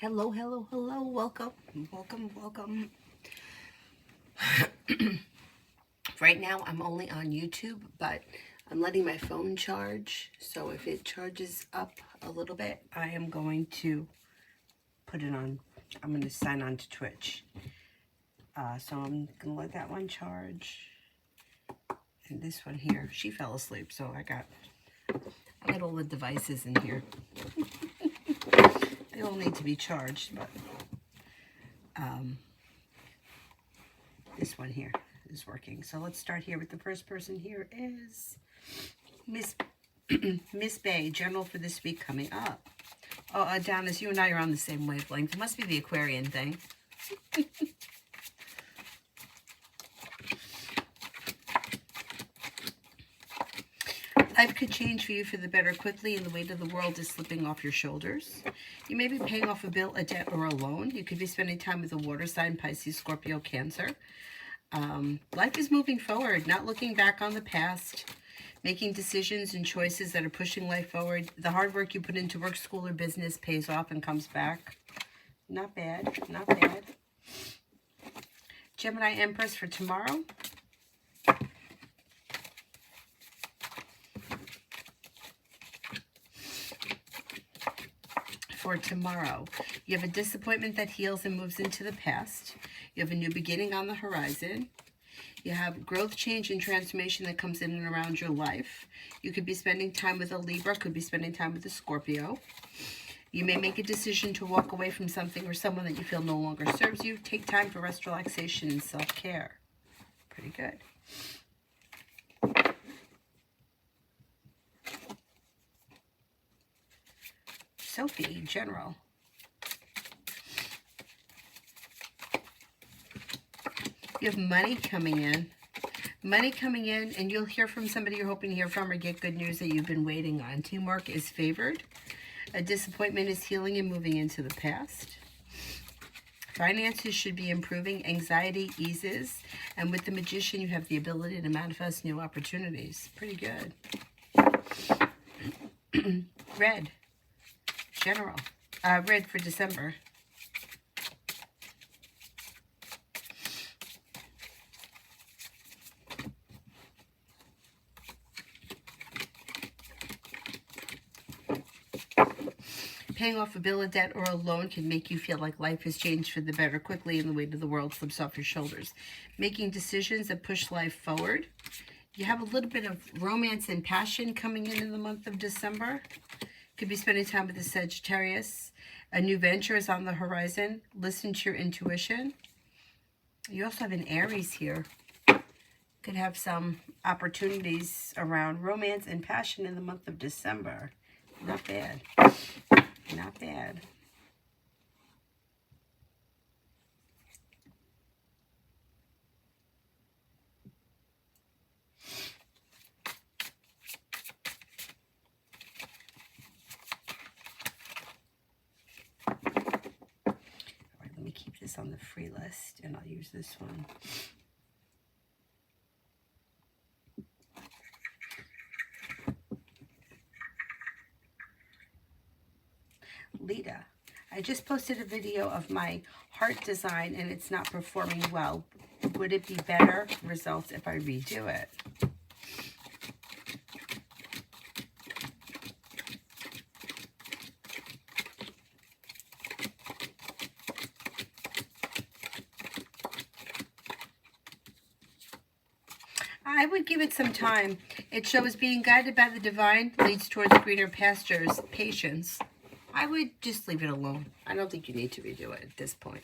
Hello, hello, hello. Welcome, welcome, welcome. Right now, I'm only on YouTube, but I'm letting my phone charge. So if it charges up a little bit, I am going to put it on. I'm going to sign on to Twitch. So I'm going to let that one charge. And this one here, she fell asleep, so I got all the devices in here. They all need to be charged, but this one here is working. So let's start here with the first person. Here is Miss Miss Bay, general for this week coming up. Oh, Adonis, you and I are on the same wavelength. It must be the Aquarian thing. Life could change for you for the better quickly, and the weight of the world is slipping off your shoulders. You may be paying off a bill, a debt, or a loan. You could be spending time with a water sign, Pisces, Scorpio, Cancer. Life is moving forward, not looking back on the past, making decisions and choices that are pushing life forward. The hard work you put into work, school, or business pays off and comes back. Not bad, not bad. Gemini Empress for tomorrow. For tomorrow, you have a disappointment that heals and moves into the past. You have a new beginning on the horizon. You have growth, change, and transformation that comes in and around your life. You could be spending time with a Libra, could be spending time with a Scorpio. You may make a decision to walk away from something or someone that you feel no longer serves you. Take time for rest, relaxation, and self-care. Pretty good. Sophie, general. You have money coming in. Money coming in, and you'll hear from somebody you're hoping to hear from or get good news that you've been waiting on. Teamwork is favored. A disappointment is healing and moving into the past. Finances should be improving. Anxiety eases. And with the Magician, you have the ability to manifest new opportunities. Pretty good. Red. General. Red for December. Paying off a bill, a debt, or a loan can make you feel like life has changed for the better quickly and the weight of the world slips off your shoulders. Making decisions that push life forward. You have a little bit of romance and passion coming in the month of December. Could be spending time with the Sagittarius. A new venture is on the horizon. Listen to your intuition. You also have an Aries here. Could have some opportunities around romance and passion in the month of December. Not bad. Not bad. Keep this on the free list, and I'll use this one. Lita, I just posted a video of my heart design, and it's not performing well. Would it be better results if I redo it? I would give it some time. It shows being guided by the divine leads towards greener pastures. Patience. I would just leave it alone. I don't think you need to redo it at this point.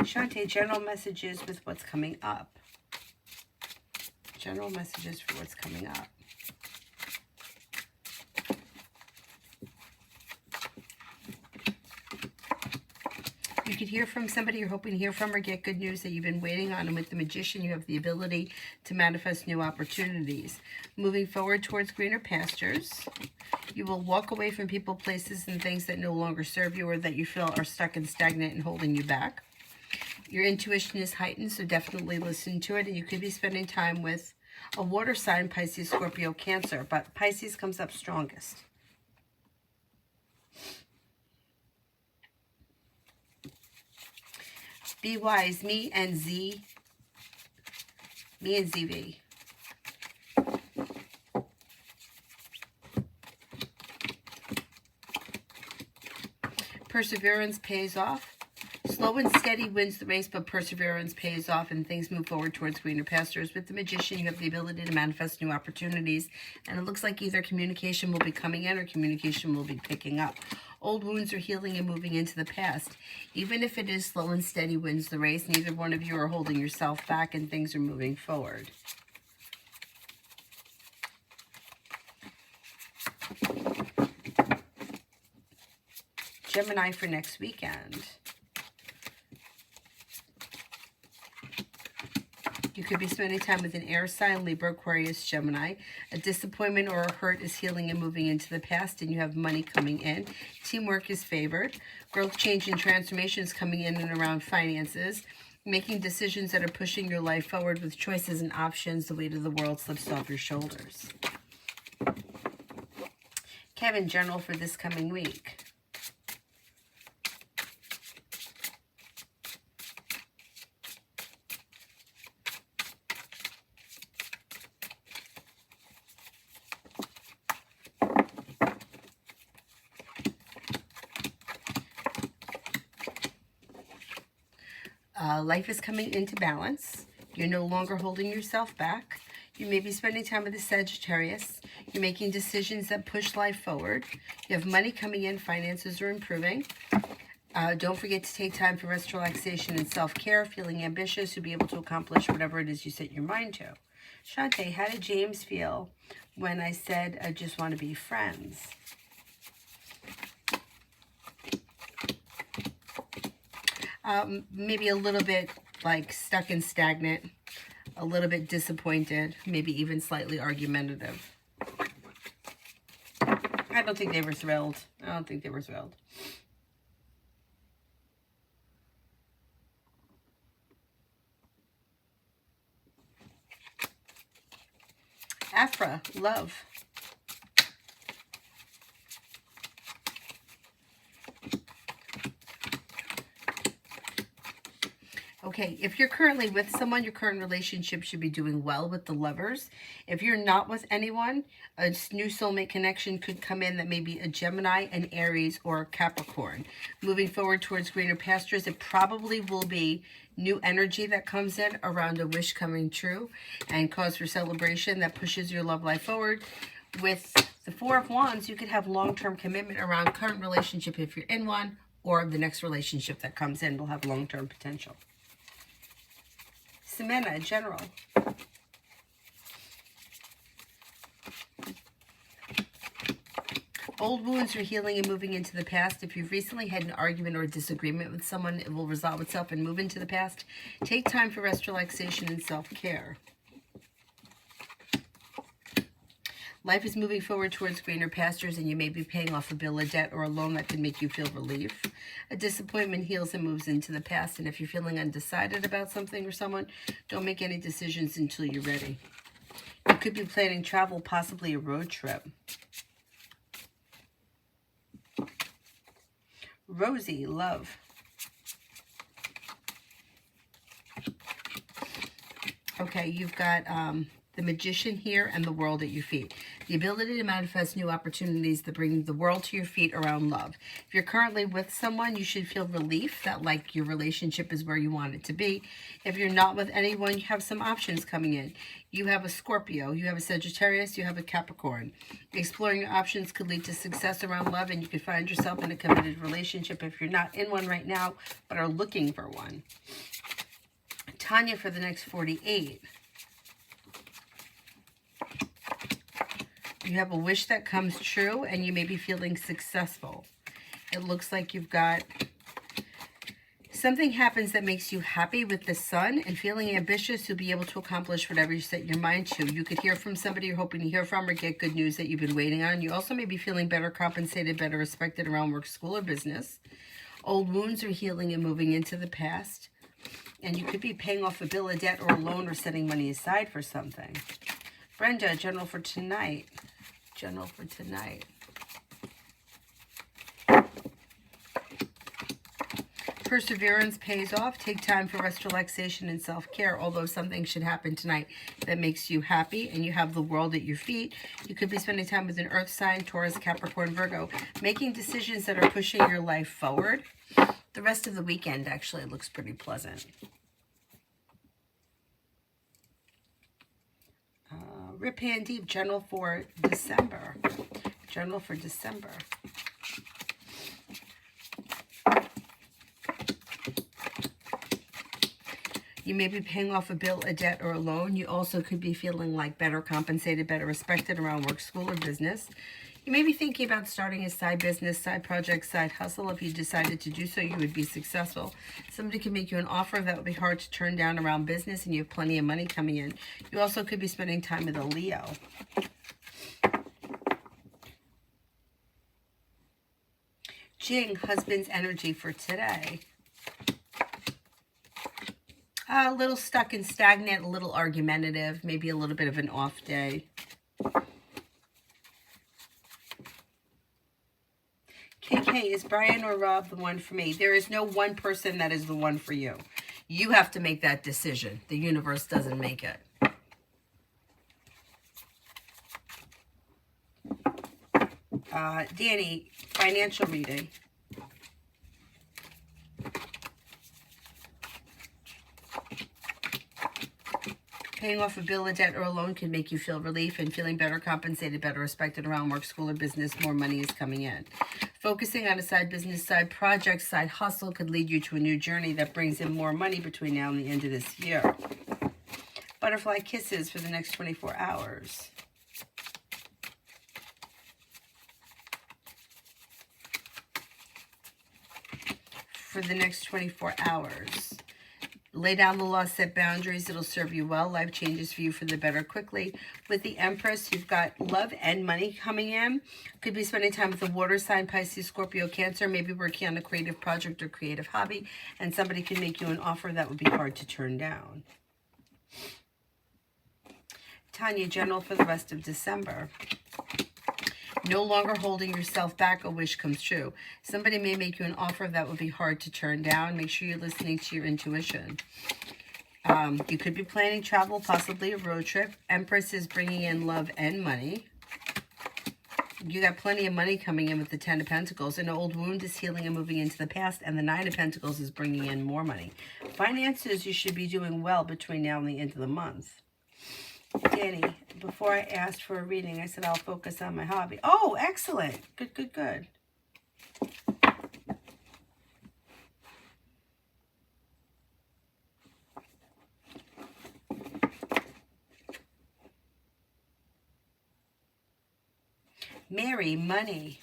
Shante, general messages with what's coming up. General messages for what's coming up. You could hear from somebody you're hoping to hear from or get good news that you've been waiting on. And with the Magician, you have the ability to manifest new opportunities. Moving forward towards greener pastures. You will walk away from people, places, and things that no longer serve you or that you feel are stuck and stagnant and holding you back. Your intuition is heightened, so definitely listen to it. And you could be spending time with a water sign, Pisces, Scorpio, Cancer. But Pisces comes up strongest. Be wise, me and ZV. Perseverance pays off. Slow and steady wins the race, but perseverance pays off and things move forward towards greener pastures. With the Magician, you have the ability to manifest new opportunities, and it looks like either communication will be coming in or communication will be picking up. Old wounds are healing and moving into the past. Even if it is slow and steady wins the race, neither one of you are holding yourself back and things are moving forward. Gemini for next weekend. You could be spending time with an air sign, Libra, Aquarius, Gemini. A disappointment or a hurt is healing and moving into the past, and you have money coming in. Teamwork is favored. Growth, change, and transformation is coming in and around finances. Making decisions that are pushing your life forward with choices and options. The weight of the world slips off your shoulders. Kevin, general for this coming week. Life is coming into balance. You're no longer holding yourself back. You may be spending time with a Sagittarius. You're making decisions that push life forward. You have money coming in. Finances are improving. Don't forget to take time for rest, relaxation, and self-care. Feeling ambitious, you'll be able to accomplish whatever it is you set your mind to. Shante, how did James feel when I said I just want to be friends? Maybe a little bit like stuck and stagnant, a little bit disappointed, maybe even slightly argumentative. I don't think they were thrilled. Afra, love. Okay, if you're currently with someone, your current relationship should be doing well with the Lovers. If you're not with anyone, a new soulmate connection could come in that may be a Gemini, an Aries, or a Capricorn. Moving forward towards greener pastures, it probably will be new energy that comes in around a wish coming true and cause for celebration that pushes your love life forward. With the Four of Wands, you could have long-term commitment around current relationship if you're in one, or the next relationship that comes in will have long-term potential. Ximena, general. Old wounds are healing and moving into the past. If you've recently had an argument or disagreement with someone, it will resolve itself and move into the past. Take time for rest, relaxation, and self-care. Life is moving forward towards greener pastures, and you may be paying off a bill, a debt, or a loan that could make you feel relief. A disappointment heals and moves into the past, and if you're feeling undecided about something or someone, don't make any decisions until you're ready. You could be planning travel, possibly a road trip. Rosie, love. Okay, you've got the Magician here and the World at your feet. The ability to manifest new opportunities that bring the world to your feet around love. If you're currently with someone, you should feel relief that like your relationship is where you want it to be. If you're not with anyone, you have some options coming in. You have a Scorpio, you have a Sagittarius, you have a Capricorn. Exploring your options could lead to success around love, and you could find yourself in a committed relationship if you're not in one right now, but are looking for one. Tanya for the next 48. You have a wish that comes true, and you may be feeling successful. It looks like you've got something happens that makes you happy with the Sun, and feeling ambitious, you'll be able to accomplish whatever you set your mind to. You could hear from somebody you're hoping to hear from, or get good news that you've been waiting on. You also may be feeling better compensated, better respected around work, school, or business. Old wounds are healing and moving into the past. And you could be paying off a bill, a debt, or a loan, or setting money aside for something. Brenda, general for tonight. General for tonight. Perseverance pays off. Take time for rest, relaxation, and self-care. Although something should happen tonight that makes you happy and you have the world at your feet, you could be spending time with an earth sign, Taurus, Capricorn, Virgo, making decisions that are pushing your life forward. The rest of the weekend actually looks pretty pleasant. Rip Hand Deep, general for December. General for December. You may be paying off a bill, a debt, or a loan. You also could be feeling like better compensated, better respected around work, school, or business. You may be thinking about starting a side business, side project, side hustle. If you decided to do so, you would be successful. Somebody can make you an offer that would be hard to turn down around business, and you have plenty of money coming in. You also could be spending time with a Leo. Jing, husband's energy for today. A little stuck and stagnant, a little argumentative, maybe a little bit of an off day. KK, is Brian or Rob the one for me? There is no one person that is the one for you. You have to make that decision. The universe doesn't make it. Danny, financial reading. Paying off a bill, a debt, or a loan can make you feel relief, and feeling better compensated, better respected around work, school, or business. More money is coming in. Focusing on a side business, side project, side hustle could lead you to a new journey that brings in more money between now and the end of this year. Butterfly kisses for the next 24 hours. For the next 24 hours. Lay down the law, set boundaries. It'll serve you well. Life changes for you for the better quickly. With the Empress, you've got love and money coming in. Could be spending time with the water sign, Pisces, Scorpio, Cancer. Maybe working on a creative project or creative hobby. And somebody can make you an offer that would be hard to turn down. Tanya, general for the rest of December. No longer holding yourself back, a wish comes true. Somebody may make you an offer that will be hard to turn down. Make sure you're listening to your intuition. You could be planning travel, possibly a road trip. Empress is bringing in love and money. You got plenty of money coming in with the 10 of Pentacles. An old wound is healing and moving into the past, and the 9 of Pentacles is bringing in more money. Finances, you should be doing well between now and the end of the month. Danny, before I asked for a reading, I said I'll focus on my hobby. Oh, excellent. Good, good, good. Mary, money.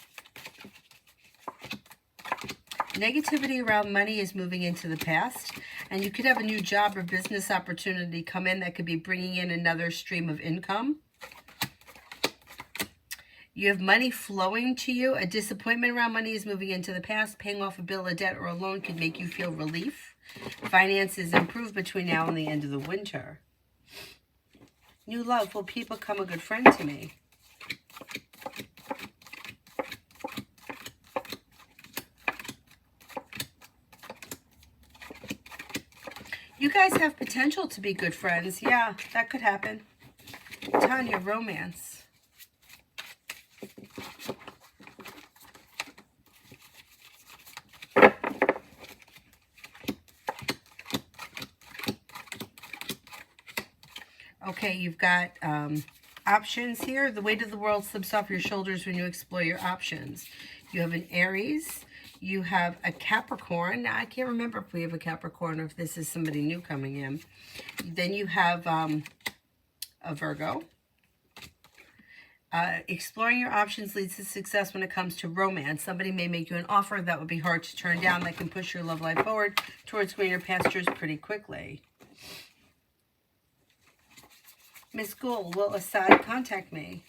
Negativity around money is moving into the past, and you could have a new job or business opportunity come in that could be bringing in another stream of income. You have money flowing to you. A disappointment around money is moving into the past. Paying off a bill, a debt, or a loan could make you feel relief. Finances improve between now and the end of the winter. New love. Will people become a good friend to me? You guys have potential to be good friends. Yeah, that could happen. Tanya, romance. Okay, you've got options here. The weight of the world slips off your shoulders when you explore your options. You have an Aries. You have a Capricorn. Now, I can't remember if we have a Capricorn or if this is somebody new coming in. Then you have a Virgo. Exploring your options leads to success when it comes to romance. Somebody may make you an offer that would be hard to turn down that can push your love life forward towards greener pastures pretty quickly. Miss Gould, will Assad contact me?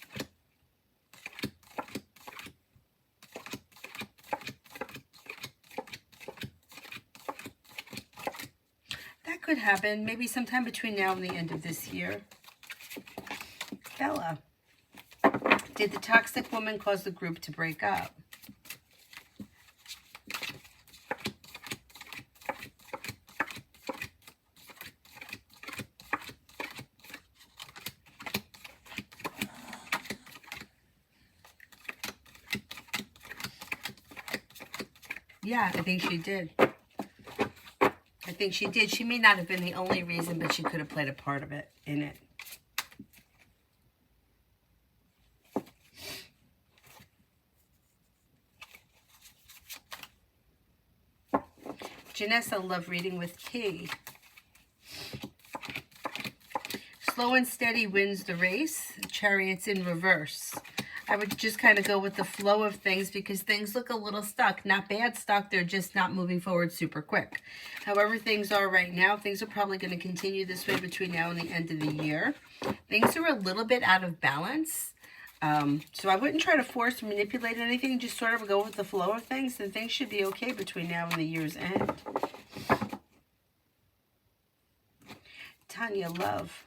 happen maybe sometime between now and the end of this year. Bella. Did the toxic woman cause the group to break up? Yeah, I think she did. I think she did. She may not have been the only reason, but she could have played a part of it in it. Janessa, love reading with T. Slow and steady wins the race. Chariots in reverse. I would just kind of go with the flow of things because things look a little stuck. Not bad stuck, they're just not moving forward super quick. However things are right now, things are probably going to continue this way between now and the end of the year. Things are a little bit out of balance. So I wouldn't try to force or manipulate anything, just sort of go with the flow of things, and things should be okay between now and the year's end. Tanya, love.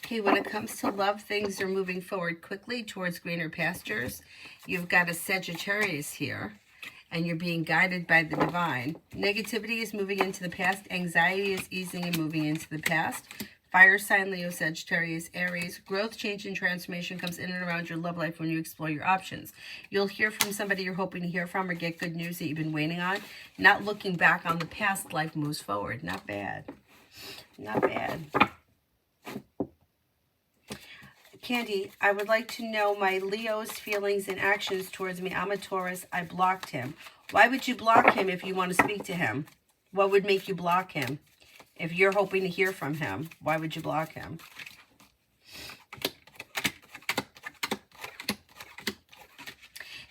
Okay, when it comes to love, things are moving forward quickly towards greener pastures. You've got a Sagittarius here, and you're being guided by the divine. Negativity is moving into the past. Anxiety is easing and moving into the past. Fire sign, Leo, Sagittarius, Aries. Growth, change, and transformation comes in and around your love life when you explore your options. You'll hear from somebody you're hoping to hear from or get good news that you've been waiting on. Not looking back on the past, life moves forward. Not bad. Not bad. Candy, I would like to know my Leo's feelings and actions towards me. I'm a Taurus. I blocked him. Why would you block him if you want to speak to him? What would make you block him? If you're hoping to hear from him, why would you block him?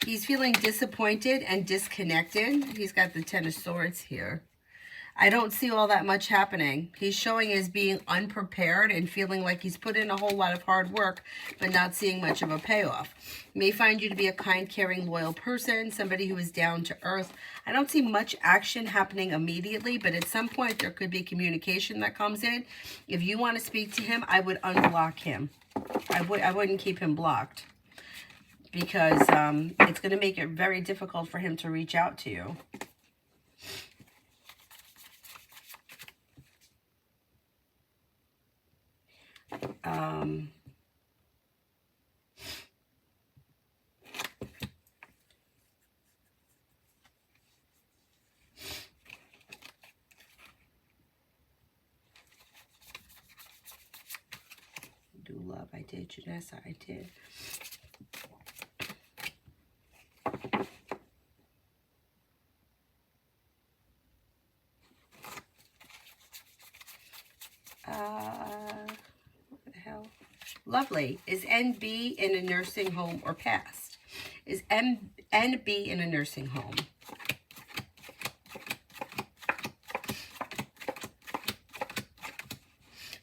He's feeling disappointed and disconnected. He's got the Ten of Swords here. I don't see all that much happening. He's showing as being unprepared and feeling like he's put in a whole lot of hard work, but not seeing much of a payoff. May find you to be a kind, caring, loyal person, somebody who is down to earth. I don't see much action happening immediately, but at some point there could be communication that comes in. If you want to speak to him, I would unblock him. I wouldn't keep him blocked because it's going to make it very difficult for him to reach out to you. Do love, I did. Janessa, I did. What the hell? Lovely. Is NB in a nursing home or past? Is NB in a nursing home?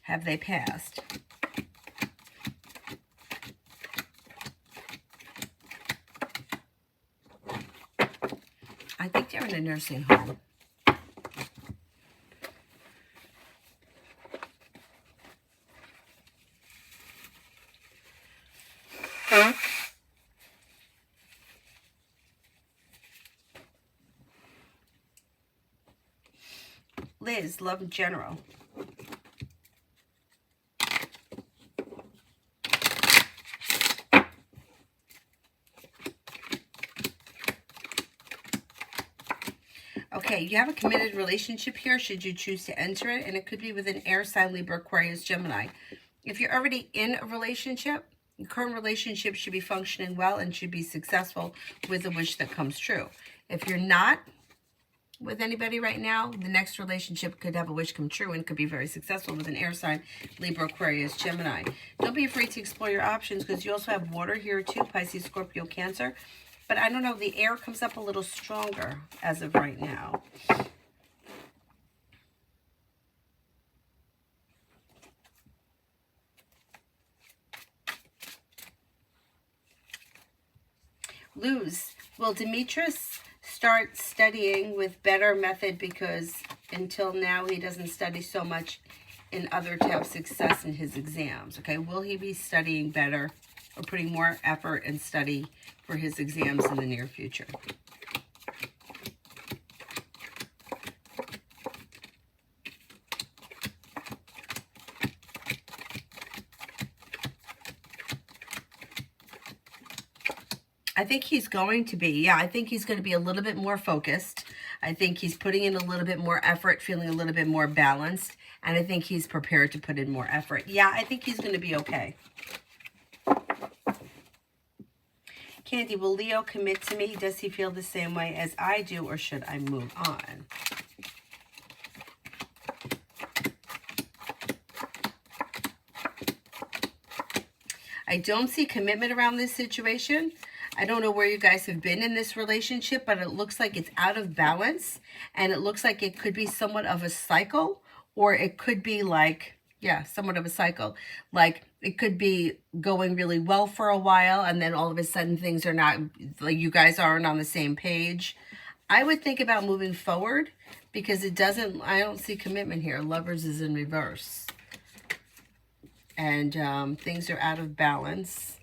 Have they passed? I think they're in a nursing home. Liz, love in general. Okay, you have a committed relationship here should you choose to enter it, and it could be with an air sign, Libra, Aquarius, Gemini. If you're already in a relationship, your current relationship should be functioning well and should be successful with a wish that comes true. If you're not with anybody right now, the next relationship could have a wish come true and could be very successful with an air sign, Libra, Aquarius, Gemini. Don't be afraid to explore your options because you also have water here too, Pisces, Scorpio, Cancer. But I don't know, the air comes up a little stronger as of right now. Lose. Will Demetrius start studying with better method because until now he doesn't study so much in other to have success in his exams? Okay, will he be studying better or putting more effort and study for his exams in the near future? I think he's going to be. Yeah, I think he's going to be a little bit more focused. I think he's putting in a little bit more effort, feeling a little bit more balanced. And I think he's prepared to put in more effort. Yeah, I think he's going to be okay. Candy, will Leo commit to me? Does he feel the same way as I do, or should I move on? I don't see commitment around this situation. I don't know where you guys have been in this relationship, but it looks like it's out of balance. And it looks like it could be somewhat of a cycle, or it could be like, yeah, somewhat of a cycle. Like it could be going really well for a while, and then all of a sudden things are not, like you guys aren't on the same page. I would think about moving forward because it doesn't, I don't see commitment here. Lovers is in reverse. And things are out of balance.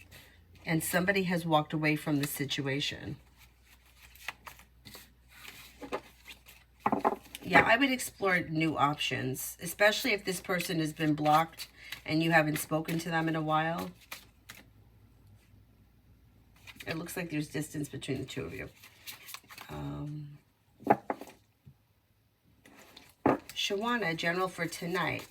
And somebody has walked away from the situation. Yeah, I would explore new options, especially if this person has been blocked and you haven't spoken to them in a while. It looks like there's distance between the two of you. Shawana, general for tonight.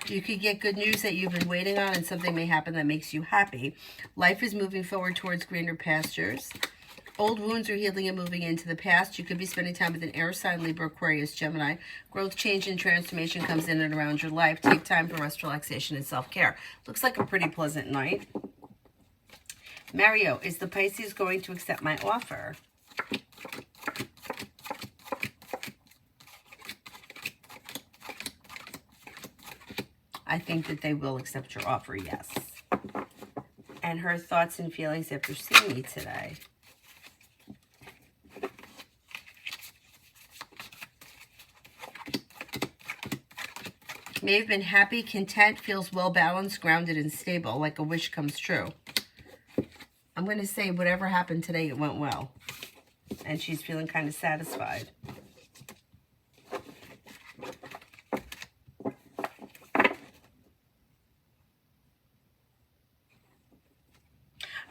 You could get good news that you've been waiting on, and something may happen that makes you happy. Life is moving forward towards greener pastures. Old wounds are healing and moving into the past. You could be spending time with an air sign, Libra, Aquarius, Gemini. Growth, change, and transformation comes in and around your life. Take time for rest, relaxation, and self-care. Looks like a pretty pleasant night. Mario, is the Pisces going to accept my offer? I think that they will accept your offer, yes. And her thoughts and feelings after seeing me today. May have been happy, content, feels well-balanced, grounded, and stable, like a wish comes true. I'm going to say whatever happened today, it went well. And she's feeling kind of satisfied.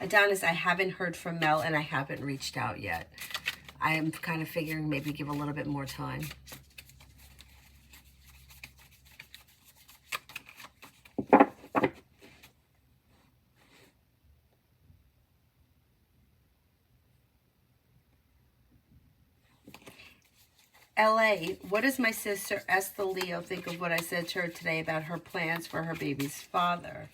Adonis, I haven't heard from Mel and I haven't reached out yet. I am kind of figuring maybe give a little bit more time. LA, what does my sister Esther Leo think of what I said to her today about her plans for her baby's father?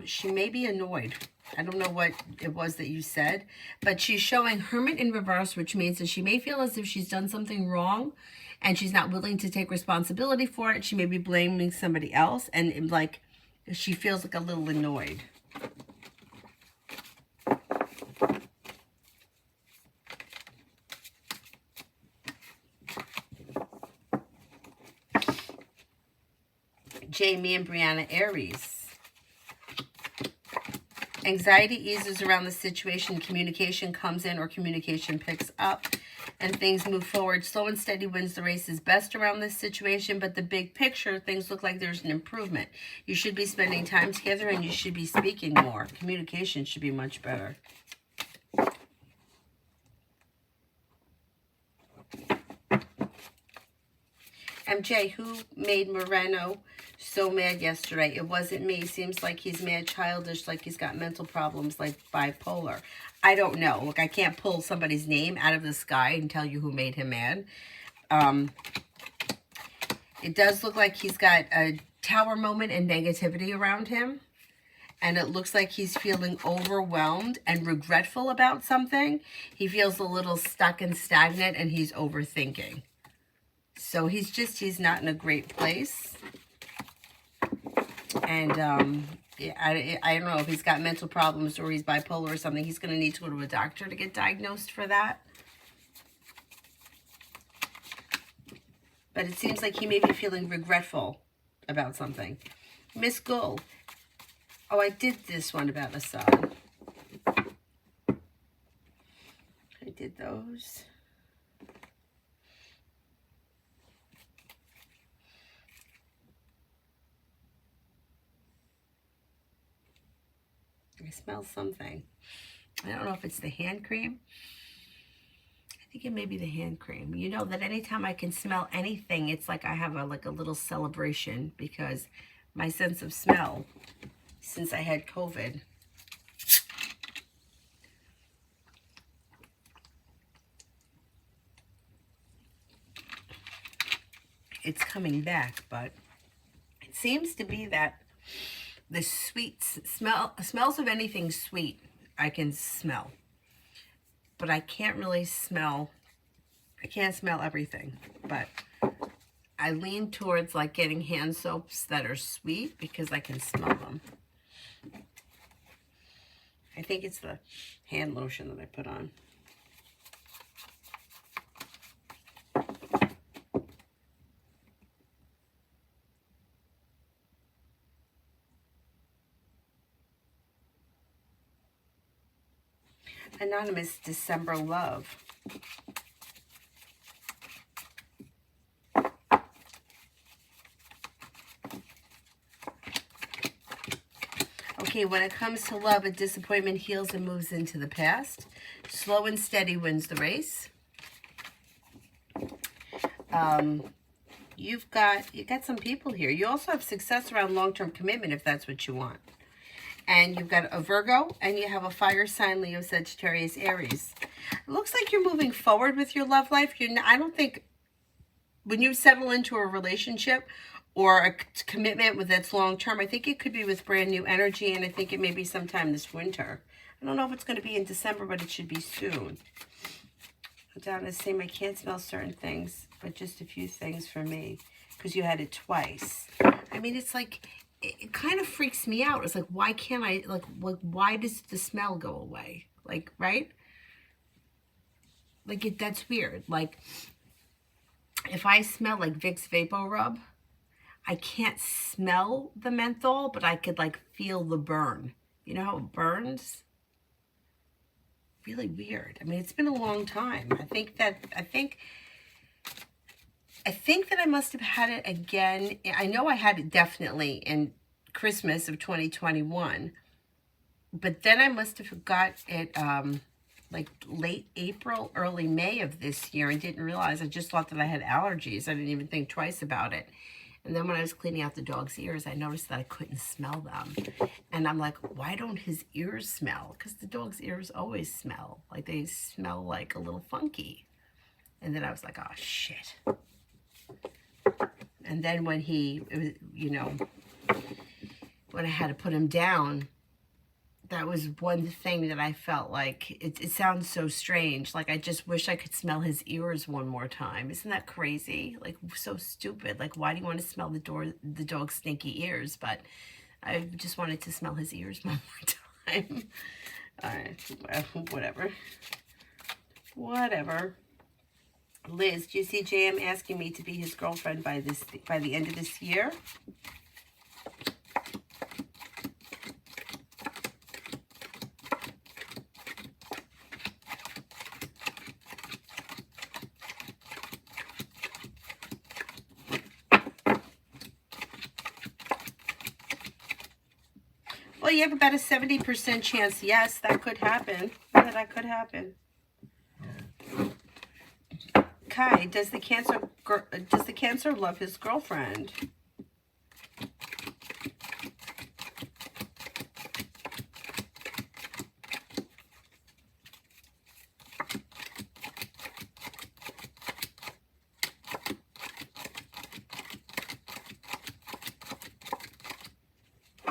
She may be annoyed. I don't know what it was that you said, but she's showing Hermit in reverse, which means that she may feel as if she's done something wrong and she's not willing to take responsibility for it. She may be blaming somebody else, and like she feels like a little annoyed. Jamie and Brianna, Aries. Anxiety eases around the situation. Communication comes in or communication picks up and things move forward. Slow and steady wins the race is best around this situation, but the big picture, things look like there's an improvement. You should be spending time together and you should be speaking more. Communication should be much better. MJ, who made Moreno so mad yesterday? It wasn't me. Seems like he's mad, childish, like he's got mental problems, like bipolar. I don't know. Look, I can't pull somebody's name out of the sky and tell you who made him mad. It does look like he's got a tower moment and negativity around him. And it looks like he's feeling overwhelmed and regretful about something. He feels a little stuck and stagnant and he's overthinking. So he's not in a great place. And yeah, I don't know if he's got mental problems or he's bipolar or something. He's going to need to go to a doctor to get diagnosed for that. But it seems like he may be feeling regretful about something. Miss Gull. Oh, I did this one about Assad. I did those. I smell something. I don't know if it's the hand cream. I think it may be the hand cream. You know that anytime I can smell anything, it's like I have a little celebration, because my sense of smell, since I had COVID, it's coming back. But it seems to be that the smells of anything sweet I can smell, but I can't really smell. I can't smell everything, but I lean towards like getting hand soaps that are sweet because I can smell them. I think it's the hand lotion that I put on. Anonymous December Love. Okay, when it comes to love, a disappointment heals and moves into the past. Slow and steady wins the race. You got some people here. You also have success around long-term commitment if that's what you want. And you've got a Virgo, and you have a fire sign, Leo, Sagittarius, Aries. It looks like you're moving forward with your love life. I don't think when you settle into a relationship or a commitment that's long-term, I think it could be with brand new energy, and I think it may be sometime this winter. I don't know if it's going to be in December, but it should be soon. Down to say I can't smell certain things, but just a few things for me, because you had it twice. I mean, it's like, it kind of freaks me out. It's like, why can't I, like why does the smell go away? Like, right? Like, that's weird. Like, if I smell like Vicks Vapor Rub, I can't smell the menthol, but I could like feel the burn. You know how it burns? Really weird. I mean, it's been a long time. I think that I must have had it again. I know I had it definitely in Christmas of 2021, but then I must have got it like late April, early May of this year, and didn't realize. I just thought that I had allergies. I didn't even think twice about it. And then when I was cleaning out the dog's ears, I noticed that I couldn't smell them. And I'm like, why don't his ears smell? Because the dog's ears always smell. Like, they smell like a little funky. And then I was like, oh, shit. And then when when I had to put him down, that was one thing that I felt like, it sounds so strange. Like, I just wish I could smell his ears one more time. Isn't that crazy? Like, so stupid. Like, why do you want to smell the dog's stinky ears? But I just wanted to smell his ears one more time. All right, whatever. Whatever. Liz, do you see JM asking me to be his girlfriend by the end of this year? Well, you have about a 70% chance. Yes, that could happen. Yeah, that could happen. Kai, does the Cancer love his girlfriend?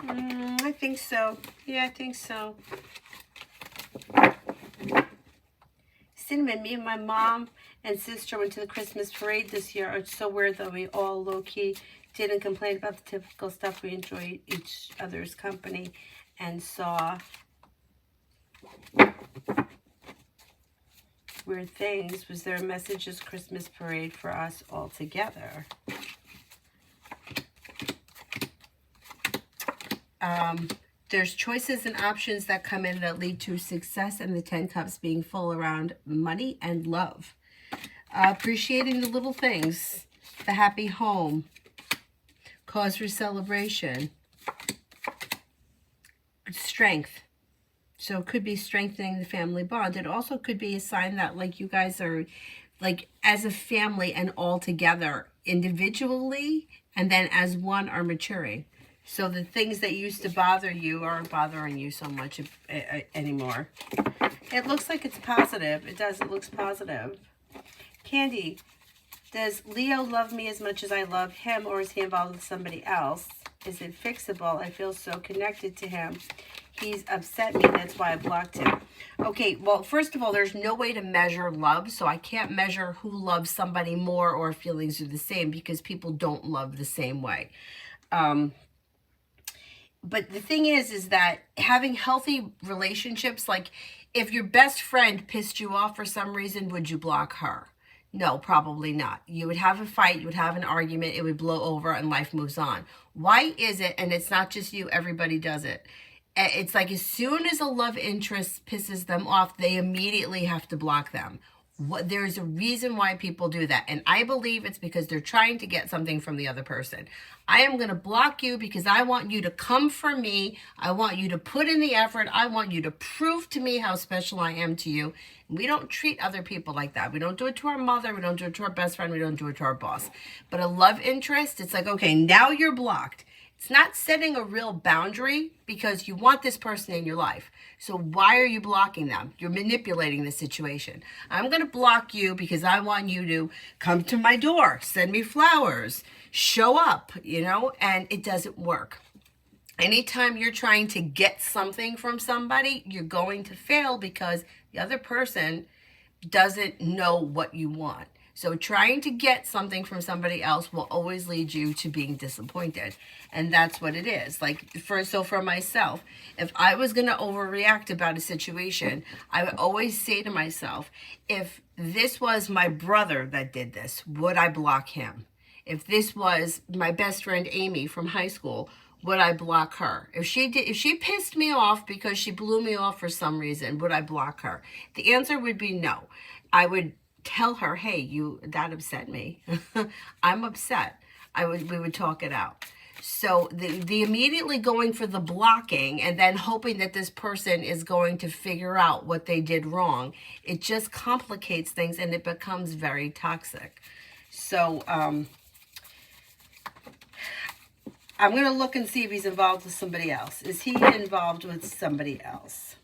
I think so. Yeah, I think so. Cinnamon, me and my mom and sister went to the Christmas parade this year. It's so weird that we all low-key didn't complain about the typical stuff. We enjoyed each other's company and saw weird things. Was there a messages Christmas parade for us all together? There's choices and options that come in that lead to success, and the 10 Cups being full around money and love. Appreciating the little things, the happy home, cause for celebration, strength. So it could be strengthening the family bond. It also could be a sign that like you guys are like as a family and all together individually and then as one are maturing. So the things that used to bother you aren't bothering you so much anymore. It looks like it's positive. It does. It looks positive. Candy, does Leo love me as much as I love him, or is he involved with somebody else? Is it fixable? I feel so connected to him. He's upset me. That's why I blocked him. Okay, well, first of all, there's no way to measure love, so I can't measure who loves somebody more or feelings are the same because people don't love the same way. But the thing is that having healthy relationships, like if your best friend pissed you off for some reason, would you block her? No, probably not. You would have a fight, you would have an argument, it would blow over and life moves on. Why is it, and it's not just you, everybody does it. It's like as soon as a love interest pisses them off, they immediately have to block them. There's a reason why people do that. And I believe it's because they're trying to get something from the other person. I am going to block you because I want you to come for me. I want you to put in the effort. I want you to prove to me how special I am to you. We don't treat other people like that. We don't do it to our mother. We don't do it to our best friend. We don't do it to our boss. But a love interest, it's like, okay, now you're blocked. It's not setting a real boundary because you want this person in your life. So why are you blocking them? You're manipulating the situation. I'm going to block you because I want you to come to my door, send me flowers, show up, you know, and it doesn't work. Anytime you're trying to get something from somebody, you're going to fail because the other person doesn't know what you want. So trying to get something from somebody else will always lead you to being disappointed. And that's what it is. Like, for myself, if I was going to overreact about a situation, I would always say to myself, if this was my brother that did this, would I block him? If this was my best friend Amy from high school, would I block her? If she pissed me off because she blew me off for some reason, would I block her? The answer would be no. I would tell her, hey, that upset me. I'm upset. We would talk it out. So the immediately going for the blocking and then hoping that this person is going to figure out what they did wrong, it just complicates things and it becomes very toxic. So I'm going to look and see if he's involved with somebody else. Is he involved with somebody else?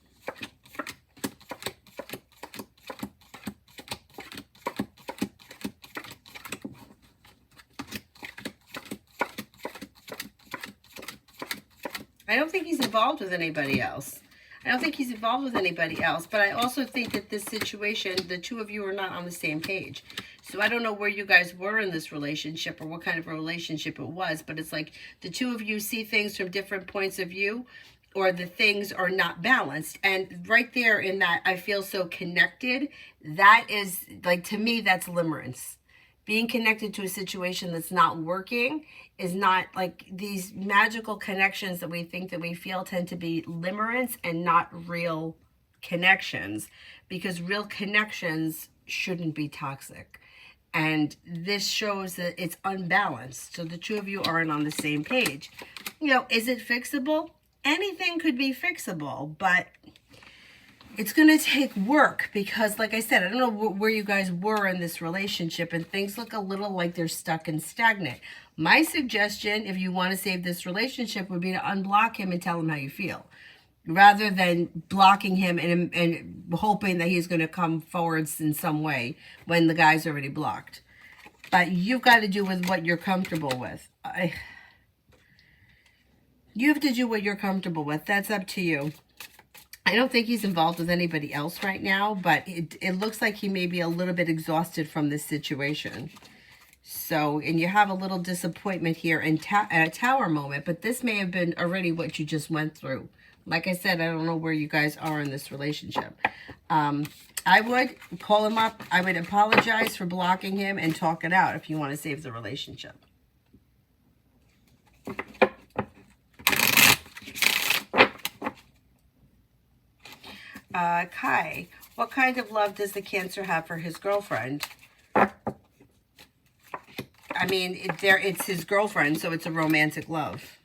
I don't think he's involved with anybody else. But I also think that this situation, the two of you are not on the same page. So I don't know where you guys were in this relationship or what kind of a relationship it was, but it's like the two of you see things from different points of view, or the things are not balanced. And right there in that, I feel so connected. That is, like, to me, that's limerence. Being connected to a situation that's not working is not, like, these magical connections that we think that we feel tend to be limerence and not real connections, because real connections shouldn't be toxic. And this shows that it's unbalanced. So the two of you aren't on the same page. You know, is it fixable? Anything could be fixable, but it's going to take work because, like I said, I don't know where you guys were in this relationship, and things look a little like they're stuck and stagnant. My suggestion, if you want to save this relationship, would be to unblock him and tell him how you feel, rather than blocking him and hoping that he's going to come forwards in some way when the guy's already blocked. But you've got to do with what you're comfortable with. You have to do what you're comfortable with. That's up to you. I don't think he's involved with anybody else right now, but it looks like he may be a little bit exhausted from this situation. So, and you have a little disappointment here in a tower moment, but this may have been already what you just went through. Like I said, I don't know where you guys are in this relationship. I would call him up. I would apologize for blocking him and talk it out if you want to save the relationship. Kai, what kind of love does the Cancer have for his girlfriend? I mean, it's his girlfriend, so it's a romantic love.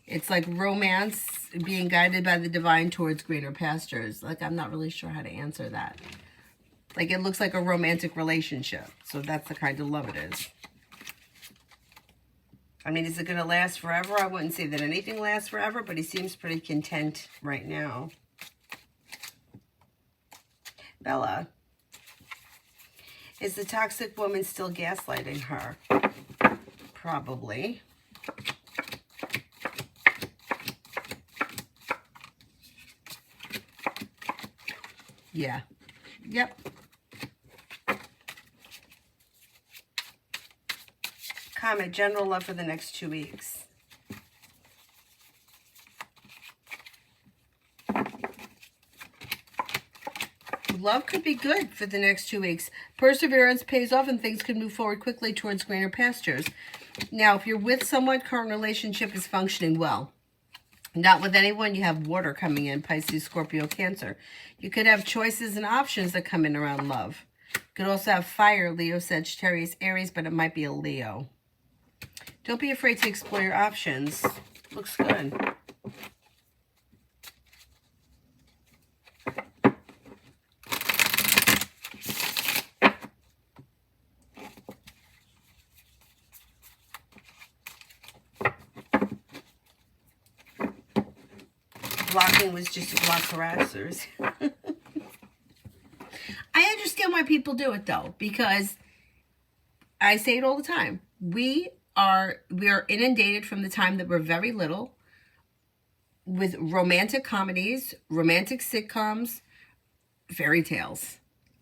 It's like romance being guided by the divine towards greener pastures. Like, I'm not really sure how to answer that. Like, it looks like a romantic relationship. So that's the kind of love it is. I mean, is it going to last forever? I wouldn't say that anything lasts forever, but he seems pretty content right now. Bella, is the toxic woman still gaslighting her? Probably. Yeah. Yep. Comment, general love for the next 2 weeks. Love could be good for the next 2 weeks. Perseverance pays off and things can move forward quickly towards greener pastures. Now, if you're with someone, current relationship is functioning well. Not with anyone, you have water coming in, Pisces, Scorpio, Cancer. You could have choices and options that come in around love. You could also have fire, Leo, Sagittarius, Aries, but it might be a Leo. Don't be afraid to explore your options. Looks good. Blocking was just to block harassers. I understand why people do it though, because I say it all the time. We are inundated from the time that we're very little with romantic comedies, romantic sitcoms, fairy tales.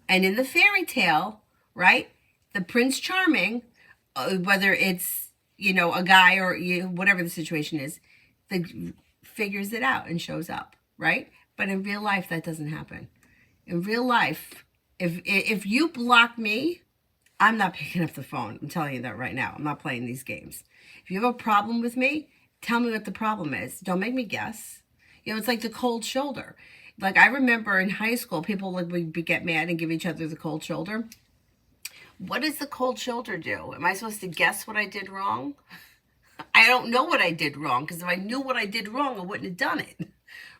And in the fairy tale, right, the Prince Charming, whether it's, you know, a guy or whatever the situation is, figures it out and shows up, right? But in real life, that doesn't happen. In real life, if you block me, I'm not picking up the phone. I'm telling you that right now. I'm not playing these games. If you have a problem with me, tell me what the problem is. Don't make me guess. You know, it's like the cold shoulder. Like, I remember in high school, people would get mad and give each other the cold shoulder. What does the cold shoulder do? Am I supposed to guess what I did wrong? I don't know what I did wrong, because if I knew what I did wrong, I wouldn't have done it,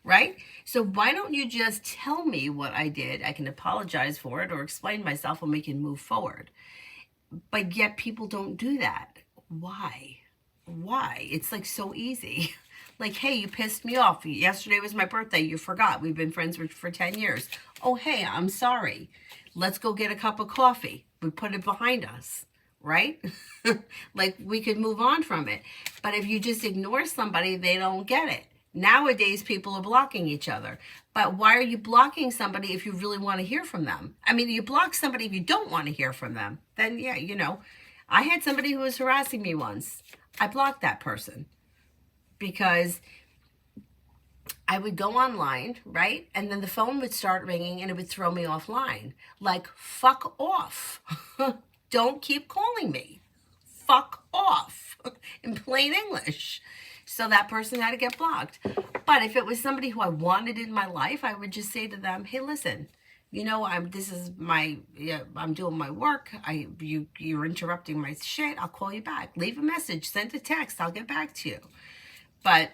right? So why don't you just tell me what I did? I can apologize for it or explain myself and we can move forward. But yet people don't do that. Why? Why? It's like so easy. Like, hey, you pissed me off. Yesterday was my birthday. You forgot. We've been friends for 10 years. Oh, hey, I'm sorry. Let's go get a cup of coffee. We put it behind us, right? Like, we could move on from it. But if you just ignore somebody, they don't get it. Nowadays, people are blocking each other. But why are you blocking somebody if you really want to hear from them? I mean, you block somebody if you don't want to hear from them. Then, yeah, you know, I had somebody who was harassing me once. I blocked that person because I would go online, right? And then the phone would start ringing and it would throw me offline. Like, fuck off. Don't keep calling me. Fuck off. In plain English. So that person had to get blocked. But if it was somebody who I wanted in my life, I would just say to them, hey, listen, you know, I'm doing my work. You're interrupting my shit. I'll call you back. Leave a message. Send a text. I'll get back to you. But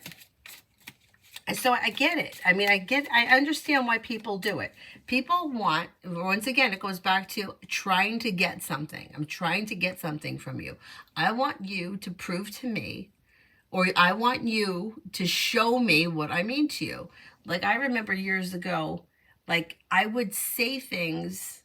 so I get it. I mean, I understand why people do it. People want, once again, it goes back to trying to get something. I'm trying to get something from you. I want you to prove to me, or I want you to show me what I mean to you. Like, I remember years ago, like, I would say things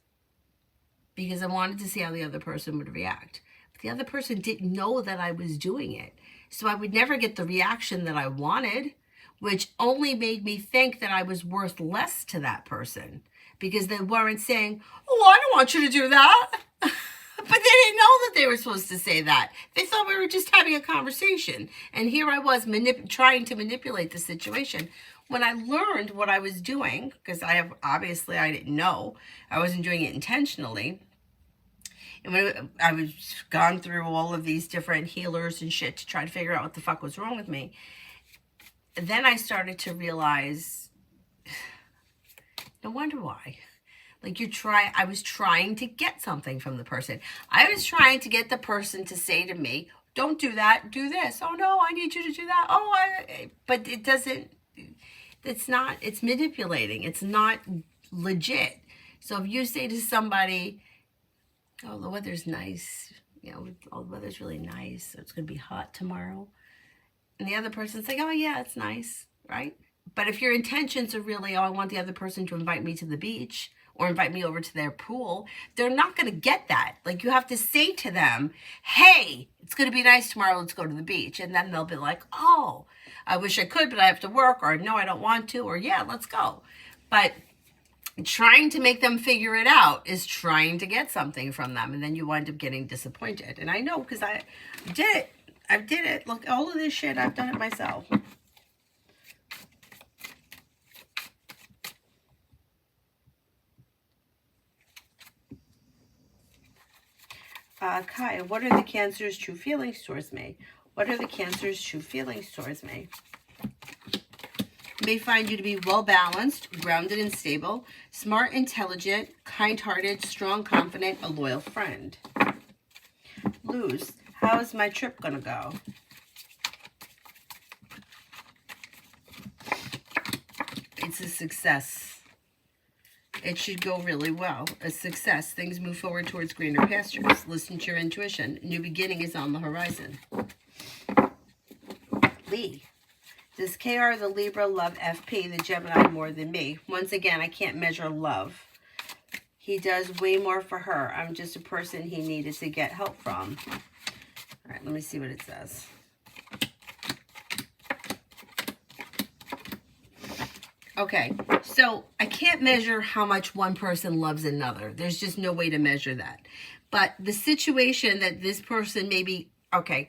because I wanted to see how the other person would react. But the other person didn't know that I was doing it. So I would never get the reaction that I wanted. which only made me think that I was worth less to that person because they weren't saying, oh, I don't want you to do that. But they didn't know that they were supposed to say that. They thought we were just having a conversation. And here I was trying to manipulate the situation. When I learned what I was doing, because obviously I didn't know, I wasn't doing it intentionally. And when I was gone through all of these different healers and shit to try to figure out what the fuck was wrong with me, then I started to realize, no wonder why. Like I was trying to get something from the person. I was trying to get the person to say to me, don't do that, do this. Oh no, I need you to do that. But it doesn't, it's manipulating. It's not legit. So if you say to somebody, oh, the weather's nice, oh, the weather's really nice, so it's going to be hot tomorrow. And the other person's like, oh yeah, it's nice, right? But if your intentions are really, oh, I want the other person to invite me to the beach, or invite me over to their pool, they're not going to get that. Like, you have to say to them, hey, it's going to be nice tomorrow, let's go to the beach. And then they'll be like, oh, I wish I could, but I have to work, or no, I don't want to, or yeah, let's go. But trying to make them figure it out is trying to get something from them, and then you wind up getting disappointed. And I know, because I did it. I did it. Look, all of this shit, I've done it myself. Kai, what are the Cancer's true feelings towards me? What are the Cancer's true feelings towards me? May find you to be well-balanced, grounded and stable, smart, intelligent, kind-hearted, strong, confident, a loyal friend. Luz, how is my trip going to go? It's a success. It should go really well. A success. Things move forward towards greener pastures. Listen to your intuition. New beginning is on the horizon. Lee. Does KR, the Libra, love FP, the Gemini, more than me? Once again, I can't measure love. He does way more for her. I'm just a person he needed to get help from. All right, let me see what it says. Okay, so I can't measure how much one person loves another. There's just no way to measure that. But the situation that this person maybe, okay,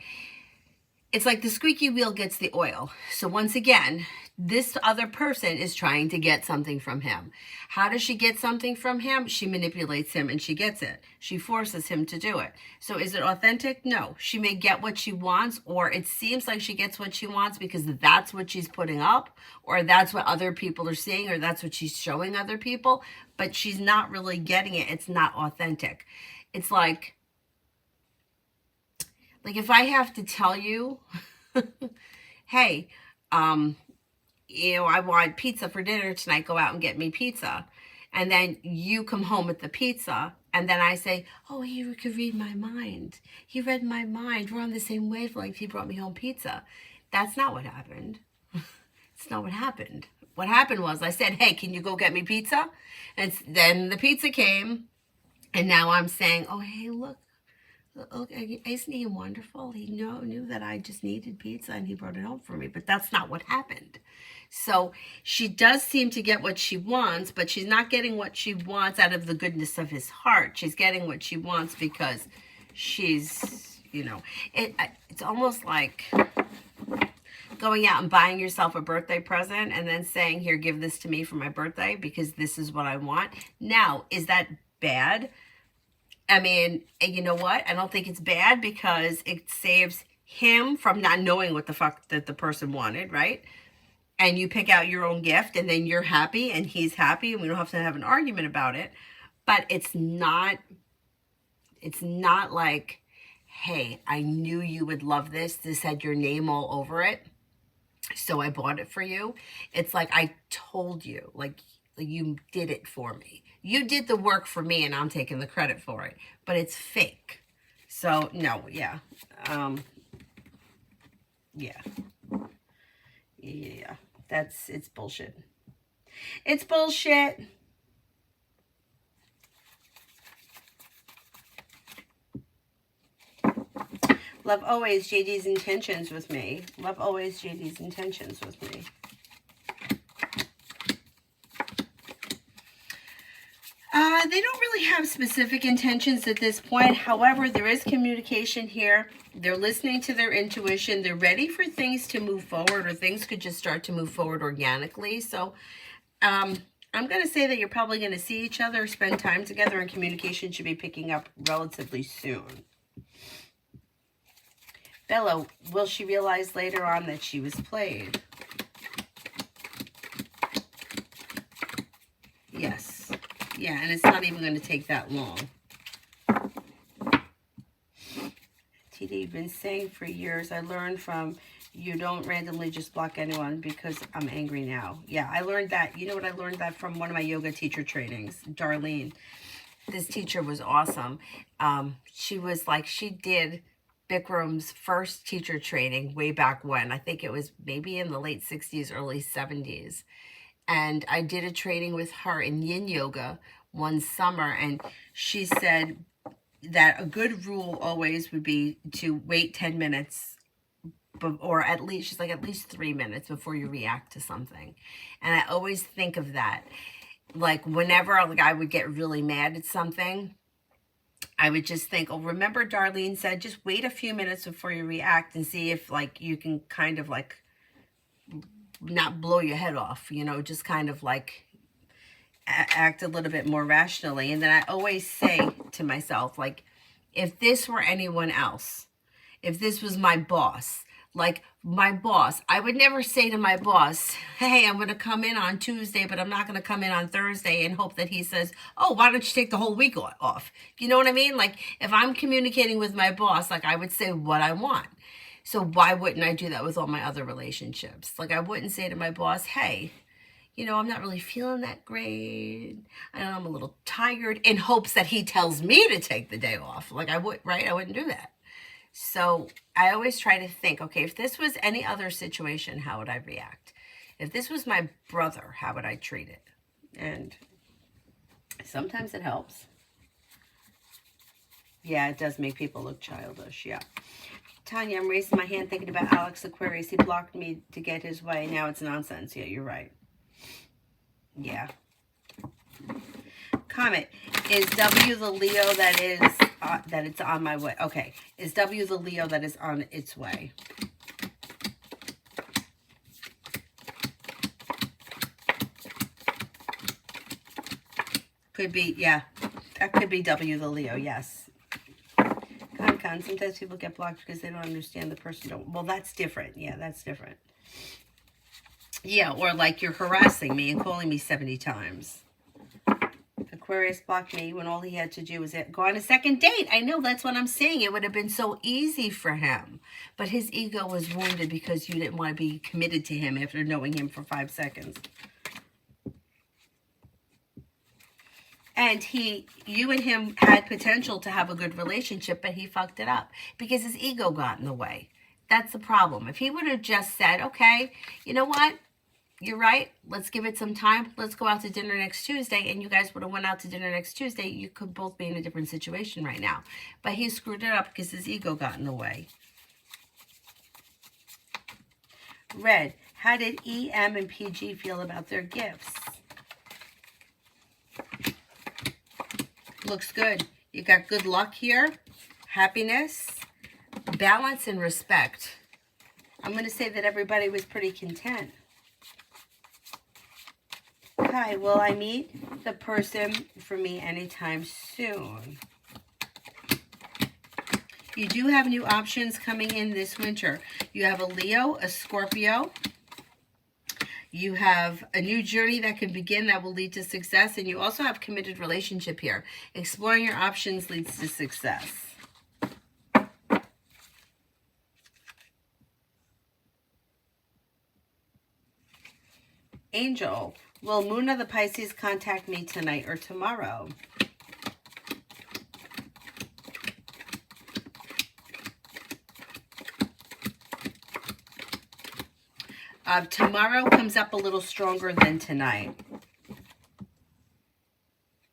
it's like the squeaky wheel gets the oil. So once again, this other person is trying to get something from him. How does she get something from him? She manipulates him and she gets it. She forces him to do it. So is it authentic? No. She may get what she wants, or it seems like she gets what she wants because that's what she's putting up, or that's what other people are seeing, or that's what she's showing other people, but she's not really getting it. It's not authentic. It's like if I have to tell you, hey, I want pizza for dinner tonight, go out and get me pizza. And then you come home with the pizza, and then I say, oh, he could read my mind. He read my mind. We're on the same wavelength. He brought me home pizza. That's not what happened. It's not what happened. What happened was I said, hey, can you go get me pizza? And then the pizza came, and now I'm saying, oh, hey, look, isn't he wonderful? He knew that I just needed pizza and he brought it home for me. But that's not what happened. So she does seem to get what she wants, but she's not getting what she wants out of the goodness of his heart. She's getting what she wants because she's, it's almost like going out and buying yourself a birthday present and then saying, here, give this to me for my birthday because this is what I want. Now, is that bad? I mean, you know what? I don't think it's bad because it saves him from not knowing what the fuck that the person wanted, right? And you pick out your own gift and then you're happy and he's happy and we don't have to have an argument about it. But it's not like, hey, I knew you would love this. This had your name all over it, so I bought it for you. It's like I told you, like you did it for me. You did the work for me and I'm taking the credit for it. But it's fake. So, no, yeah. Yeah. It's bullshit. It's bullshit. Love always JD's intentions with me. Love always JD's intentions with me. have specific intentions at this point. However, there is communication here. They're listening to their intuition. They're ready for things to move forward, or things could just start to move forward organically. So I'm going to say that you're probably going to see each other, spend time together, and communication should be picking up relatively soon. Bella, will she realize later on that she was played? Yes. Yeah, and it's not even going to take that long. TD, you've been saying for years, I learned from you don't randomly just block anyone because I'm angry now. Yeah, I learned that. You know what? I learned that from one of my yoga teacher trainings, Darlene. This teacher was awesome. She was like, she did Bikram's first teacher training way back when. I think it was maybe in the late 60s, early 70s. And I did a training with her in yin yoga one summer, and she said that a good rule always would be to wait 10 minutes, or at least, she's like, at least 3 minutes before you react to something. And I always think of that. Like, whenever like I would get really mad at something, I would just think, oh, remember Darlene said, just wait a few minutes before you react and see if, like, you can kind of, like, not blow your head off, you know, just kind of, like, act a little bit more rationally. And then I always say to myself, like, if this were anyone else, if this was my boss, like my boss, I would never say to my boss, hey, I'm going to come in on Tuesday, but I'm not going to come in on Thursday, and hope that he says, oh, why don't you take the whole week off? You know what I mean? Like, if I'm communicating with my boss, like, I would say what I want. So why wouldn't I do that with all my other relationships? Like, I wouldn't say to my boss, hey, you know, I'm not really feeling that great. I know I'm a little tired, in hopes that he tells me to take the day off. Like, I would, right? I wouldn't do that. So I always try to think, okay, if this was any other situation, how would I react? If this was my brother, how would I treat it? And sometimes it helps. Yeah, it does make people look childish, yeah. Tanya, I'm raising my hand thinking about Alex Aquarius. He blocked me to get his way. Now it's nonsense. Yeah, you're right. Yeah. Comment. Is W the Leo that is that it's on my way? Okay. Is W the Leo that is on its way? Could be, yeah. That could be W the Leo, yes. Sometimes people get blocked because they don't understand the person. Well, that's different. Yeah, that's different. Yeah, or like you're harassing me and calling me 70 times. Aquarius blocked me when all he had to do was go on a second date. I know, that's what I'm saying. It would have been so easy for him. But his ego was wounded because you didn't want to be committed to him after knowing him for 5 seconds. And you and him had potential to have a good relationship, but he fucked it up because his ego got in the way. That's the problem. If he would have just said, okay, you know what? You're right. Let's give it some time. Let's go out to dinner next Tuesday. And you guys would have went out to dinner next Tuesday. You could both be in a different situation right now. But he screwed it up because his ego got in the way. Red, how did EM and PG feel about their gifts? Looks good. You got good luck here, happiness, balance, and respect. I'm going to say that everybody was pretty content. Hi, will I meet the person for me anytime soon? You do have new options coming in this winter. You have a Leo, a Scorpio. You have a new journey that can begin that will lead to success. And you also have committed relationship here. Exploring your options leads to success. Angel, will Muna the Pisces contact me tonight or tomorrow? Tomorrow comes up a little stronger than tonight.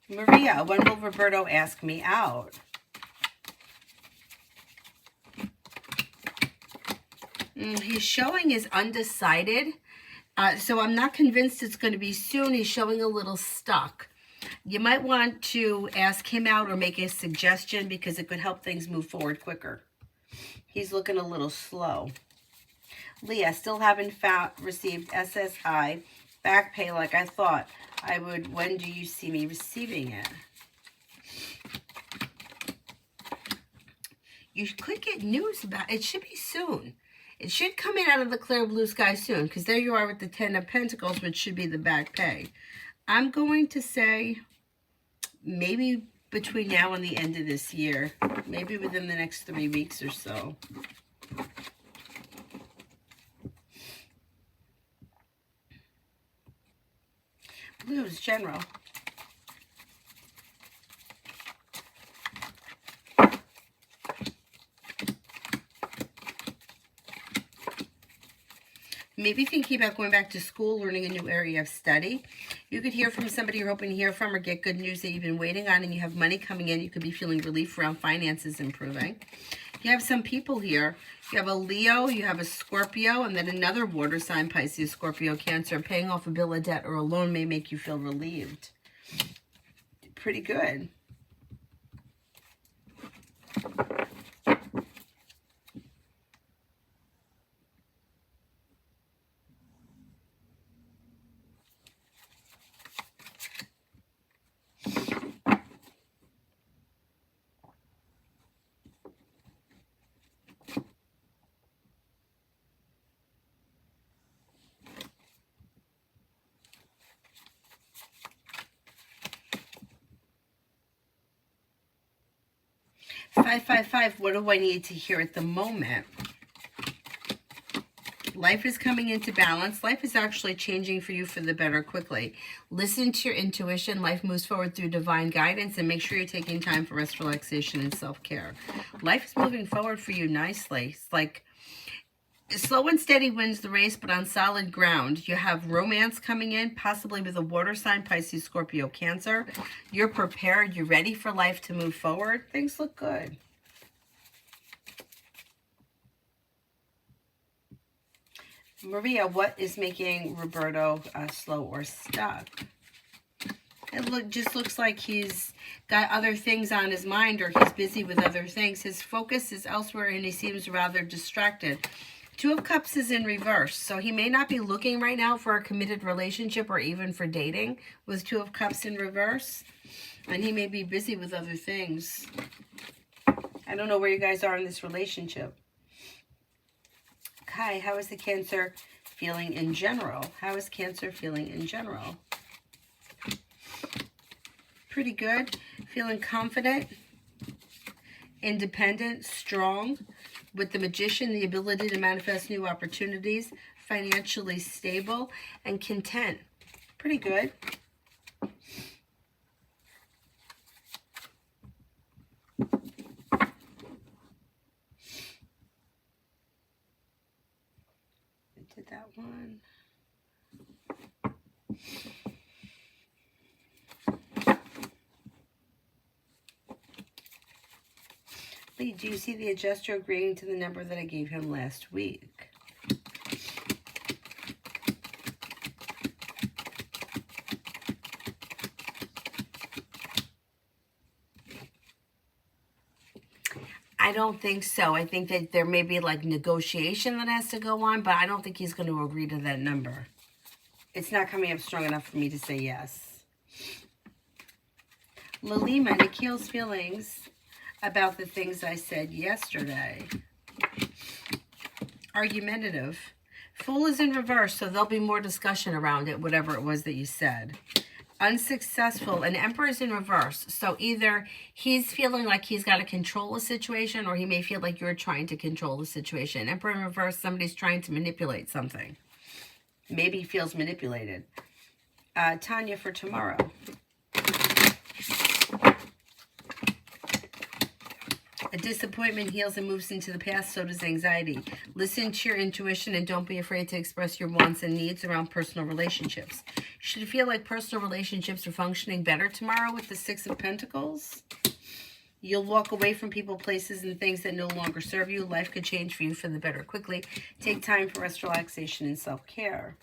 Maria, when will Roberto ask me out? He's showing is undecided. So I'm not convinced it's going to be soon. He's showing a little stuck. You might want to ask him out or make a suggestion because it could help things move forward quicker. He's looking a little slow. Leah, still haven't received SSI back pay like I thought I would. When do you see me receiving it? You could get news about it. It should be soon. It should come in out of the clear blue sky soon, because there you are with the 10 of Pentacles, which should be the back pay. I'm going to say maybe between now and the end of this year, maybe within the next 3 weeks or so. Blue is general. Maybe thinking about going back to school, learning a new area of study. You could hear from somebody you're hoping to hear from or get good news that you've been waiting on, and you have money coming in. You could be feeling relief around finances improving. You have some people here. You have a Leo, you have a Scorpio, and then another water sign, Pisces, Scorpio, Cancer. Paying off a bill of debt or a loan may make you feel relieved. Pretty good. Five. What do I need to hear at the moment? Life is coming into balance. Life is actually changing for you for the better quickly. Listen to your intuition. Life moves forward through divine guidance, and make sure you're taking time for rest, relaxation, and self-care. Life is moving forward for you nicely. It's like slow and steady wins the race, but on solid ground. You have romance coming in, possibly with a water sign, Pisces, Scorpio, Cancer. You're prepared. You're ready for life to move forward. Things look good. Maria, what is making Roberto slow or stuck? It just looks like he's got other things on his mind, or he's busy with other things. His focus is elsewhere, and he seems rather distracted. Two of Cups is in reverse, so he may not be looking right now for a committed relationship or even for dating with Two of Cups in reverse. And he may be busy with other things. I don't know where you guys are in this relationship. Okay, how is the Cancer feeling in general? How is Cancer feeling in general? Pretty good. Feeling confident, independent, strong. With the Magician, the ability to manifest new opportunities, financially stable, and content. Pretty good. I did that one. Lee, do you see the adjuster agreeing to the number that I gave him last week? I don't think so. I think that there may be like negotiation that has to go on, but I don't think he's going to agree to that number. It's not coming up strong enough for me to say yes. Lalima, Nikhil's feelings about the things I said yesterday. Argumentative. Fool is in reverse, so there'll be more discussion around it, whatever it was that you said. Unsuccessful, and Emperor is in reverse. So either he's feeling like he's got to control a situation, or he may feel like you're trying to control the situation. Emperor in reverse, somebody's trying to manipulate something. Maybe he feels manipulated. Tanya for tomorrow. A disappointment heals and moves into the past, so does anxiety. Listen to your intuition and don't be afraid to express your wants and needs around personal relationships. You should feel like personal relationships are functioning better tomorrow with the Six of Pentacles. You'll walk away from people, places, and things that no longer serve you. Life could change for you for the better quickly. Take time for rest, relaxation, and self-care.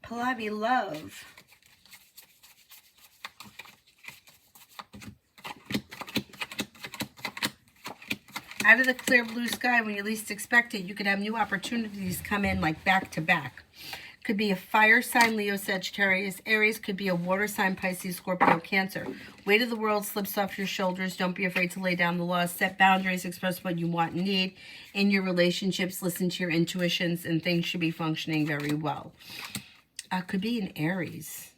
Pallavi, love. Out of the clear blue sky, when you least expect it, you could have new opportunities come in like back to back. Could be a fire sign, Leo, Sagittarius, Aries. Could be a water sign, Pisces, Scorpio, Cancer. Weight of the world slips off your shoulders. Don't be afraid to lay down the law. Set boundaries. Express what you want and need. In your relationships, listen to your intuitions, and things should be functioning very well. Could be an Aries.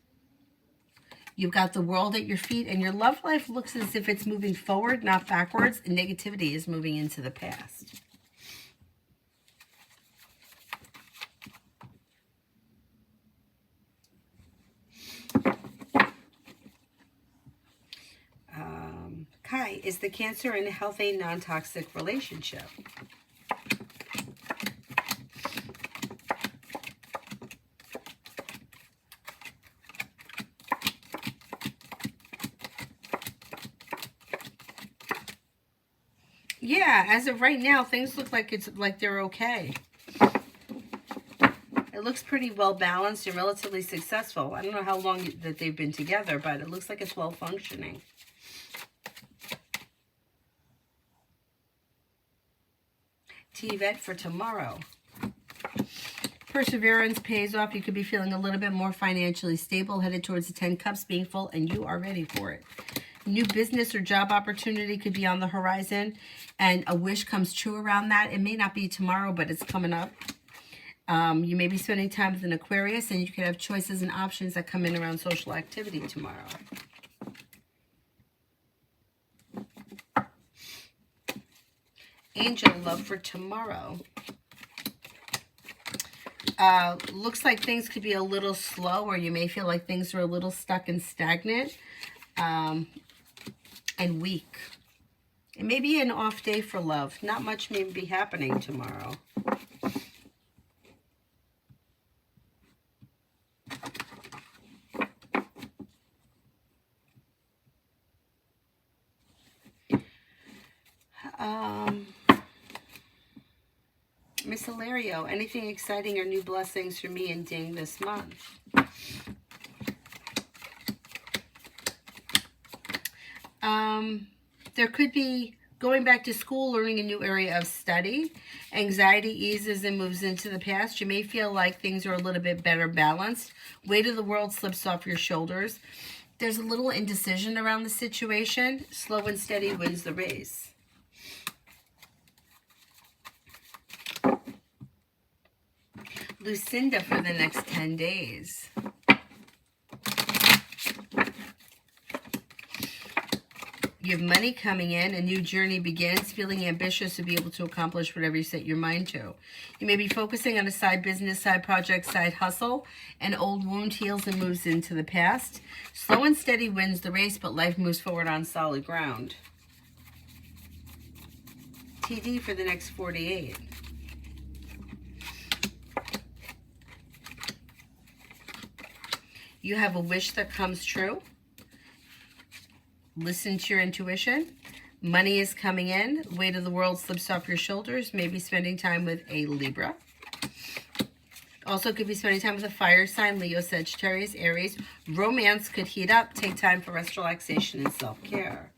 You've got the world at your feet, and your love life looks as if it's moving forward, not backwards, and negativity is moving into the past. Kai, is the Cancer in a healthy, non-toxic relationship? Yeah, as of right now, things look like they're okay. It looks pretty well balanced and relatively successful. I don't know how long that they've been together, but it looks like it's well functioning. T-Vet for tomorrow. Perseverance pays off. You could be feeling a little bit more financially stable, headed towards the 10 cups being full, and you are ready for it. New business or job opportunity could be on the horizon, and a wish comes true around that. It may not be tomorrow, but it's coming up. You may be spending time with an Aquarius, and you could have choices and options that come in around social activity tomorrow. Angel, love for tomorrow. Looks like things could be a little slow, or you may feel like things are a little stuck and stagnant and weak. It may be an off day for love. Not much may be happening tomorrow. Miss Hilario, anything exciting or new blessings for me and Ding this month? There could be going back to school, learning a new area of study. Anxiety eases and moves into the past. You may feel like things are a little bit better balanced. Weight of the world slips off your shoulders. There's a little indecision around the situation. Slow and steady wins the race. Lucinda for the next 10 days. You have money coming in, a new journey begins, feeling ambitious to be able to accomplish whatever you set your mind to. You may be focusing on a side business, side project, side hustle. An old wound heals and moves into the past. Slow and steady wins the race, but life moves forward on solid ground. TD for the next 48. You have a wish that comes true. Listen to your intuition. Money is coming in. Weight of the world slips off your shoulders. Maybe spending time with a Libra. Also could be spending time with a fire sign, Leo, Sagittarius, Aries. Romance could heat up. Take time for rest, relaxation, and self-care.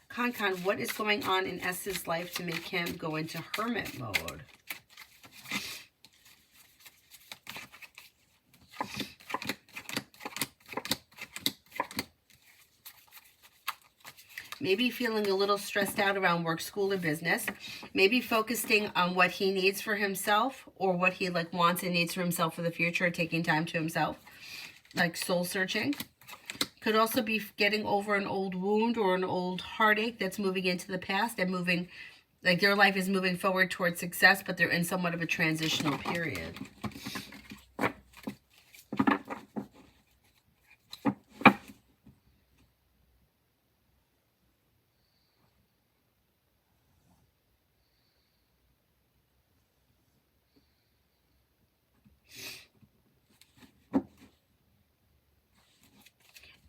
Con, what is going on in S's life to make him go into hermit mode? Maybe feeling a little stressed out around work, school, or business. Maybe focusing on what he needs for himself, or what he wants and needs for himself for the future, taking time to himself, like soul searching. Could also be getting over an old wound or an old heartache that's moving into the past and moving, like their life is moving forward towards success, but they're in somewhat of a transitional period.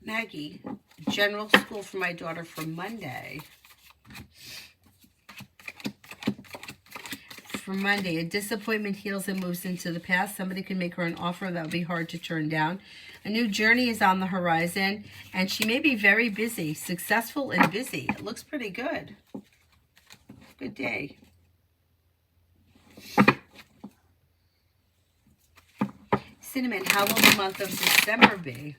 Maggie, general school for my daughter for Monday. For Monday, a disappointment heals and moves into the past. Somebody can make her an offer that would be hard to turn down. A new journey is on the horizon, and she may be very busy, successful and busy. It looks pretty good. Good day. Cinnamon, how will the month of December be?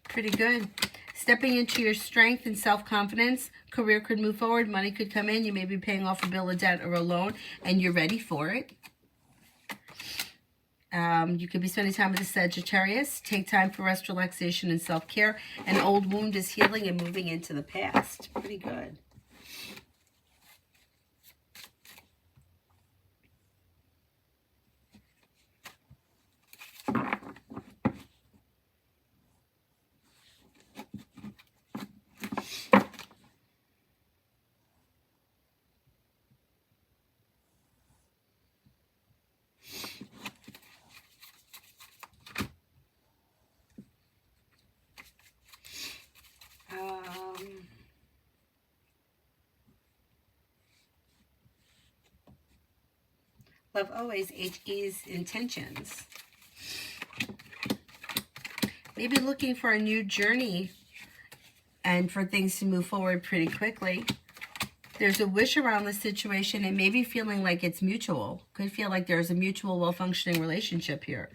Pretty good. Stepping into your strength and self-confidence. Career could move forward. Money could come in. You may be paying off a bill of debt or a loan, and you're ready for it. You could be spending time with the Sagittarius. Take time for rest, relaxation, and self-care. An old wound is healing and moving into the past. Pretty good. Love always, HE's intentions. Maybe looking for a new journey and for things to move forward pretty quickly. There's a wish around the situation and maybe feeling like it's mutual. Could feel like there's a mutual, well-functioning relationship here.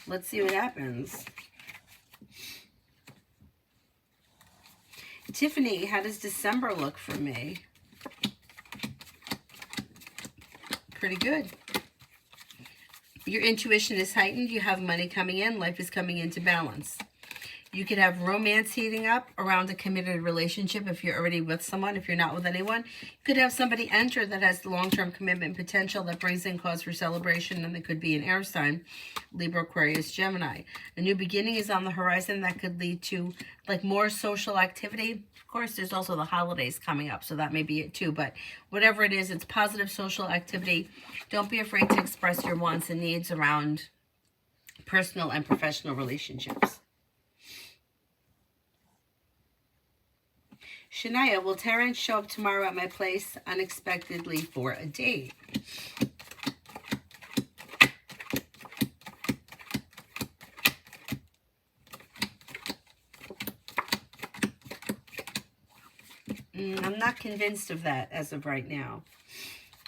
Let's see what happens. Tiffany, how does December look for me? Pretty good. Your intuition is heightened. You have money coming in. Life is coming into balance. You could have romance heating up around a committed relationship if you're already with someone. If you're not with anyone, you could have somebody enter that has long-term commitment potential that brings in cause for celebration, and it could be an air sign, Libra, Aquarius, Gemini. A new beginning is on the horizon that could lead to like more social activity. Of course, there's also the holidays coming up, so that may be it too. But whatever it is, it's positive social activity. Don't be afraid to express your wants and needs around personal and professional relationships. Shania, will Terrence show up tomorrow at my place unexpectedly for a date? I'm not convinced of that as of right now.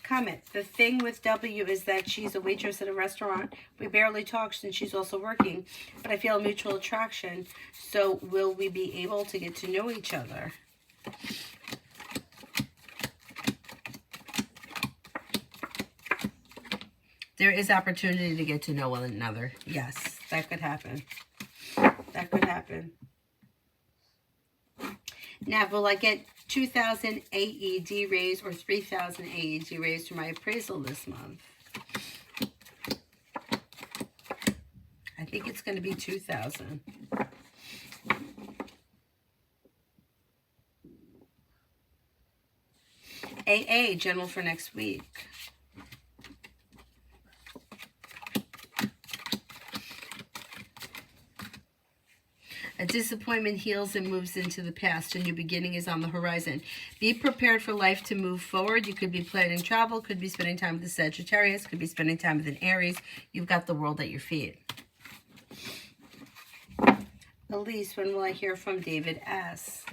Comment, the thing with W is that she's a waitress at a restaurant. We barely talk since she's also working, but I feel a mutual attraction. So will we be able to get to know each other? There is opportunity to get to know one another. Yes, that could happen. That could happen. Now, will I get 2,000 AED raise or 3,000 AED raise for my appraisal this month? I think it's going to be 2,000. AA, general for next week. A disappointment heals and moves into the past. A new beginning is on the horizon. Be prepared for life to move forward. You could be planning travel, could be spending time with the Sagittarius, could be spending time with an Aries. You've got the world at your feet. Elise, when will I hear from David S.?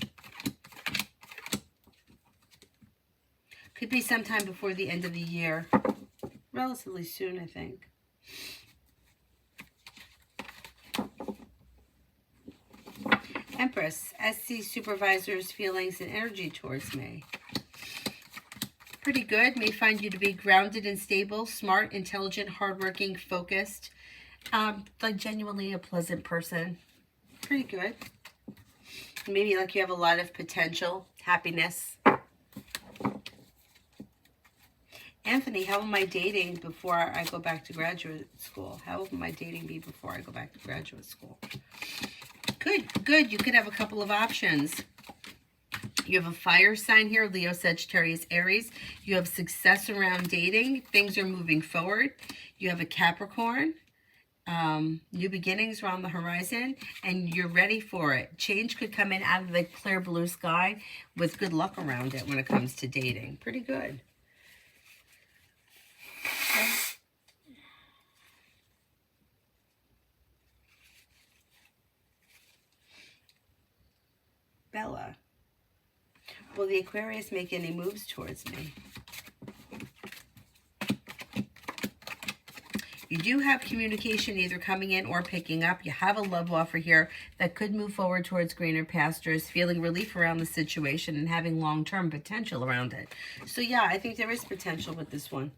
Could be sometime before the end of the year. Relatively soon, I think. Empress, SC supervisor's feelings and energy towards me. Pretty good. May find you to be grounded and stable, smart, intelligent, hardworking, focused. Like genuinely a pleasant person. Pretty good. Maybe like you have a lot of potential, happiness. Anthony, how am I dating before I go back to graduate school? How will my dating be before I go back to graduate school? Good, good. You could have a couple of options. You have a fire sign here, Leo, Sagittarius, Aries. You have success around dating. Things are moving forward. You have a Capricorn. New beginnings are on the horizon, and you're ready for it. Change could come in out of the clear blue sky with good luck around it when it comes to dating. Pretty good. Bella. Will the Aquarius make any moves towards me? You do have communication either coming in or picking up. You have a love offer here that could move forward towards greener pastures, feeling relief around the situation and having long-term potential around it. So yeah, I think there is potential with this one.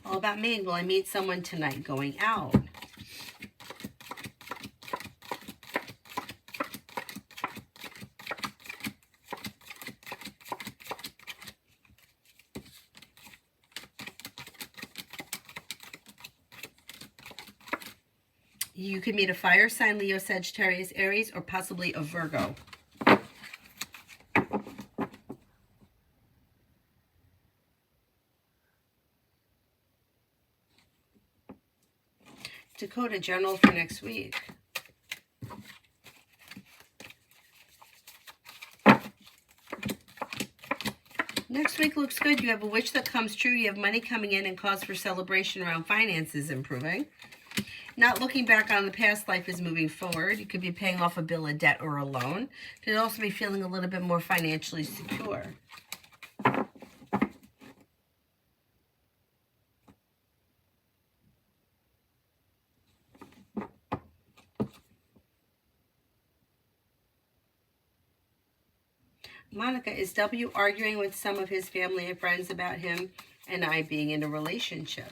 All about me. Will I meet someone tonight going out? You could meet a fire sign, Leo, Sagittarius, Aries, or possibly a Virgo. Dakota, general for next week. Next week looks good. You have a wish that comes true. You have money coming in and cause for celebration around finances improving. Not looking back on the past, life is moving forward. You could be paying off a bill, a debt, or a loan. You could also be feeling a little bit more financially secure. Monica, is W arguing with some of his family and friends about him and I being in a relationship?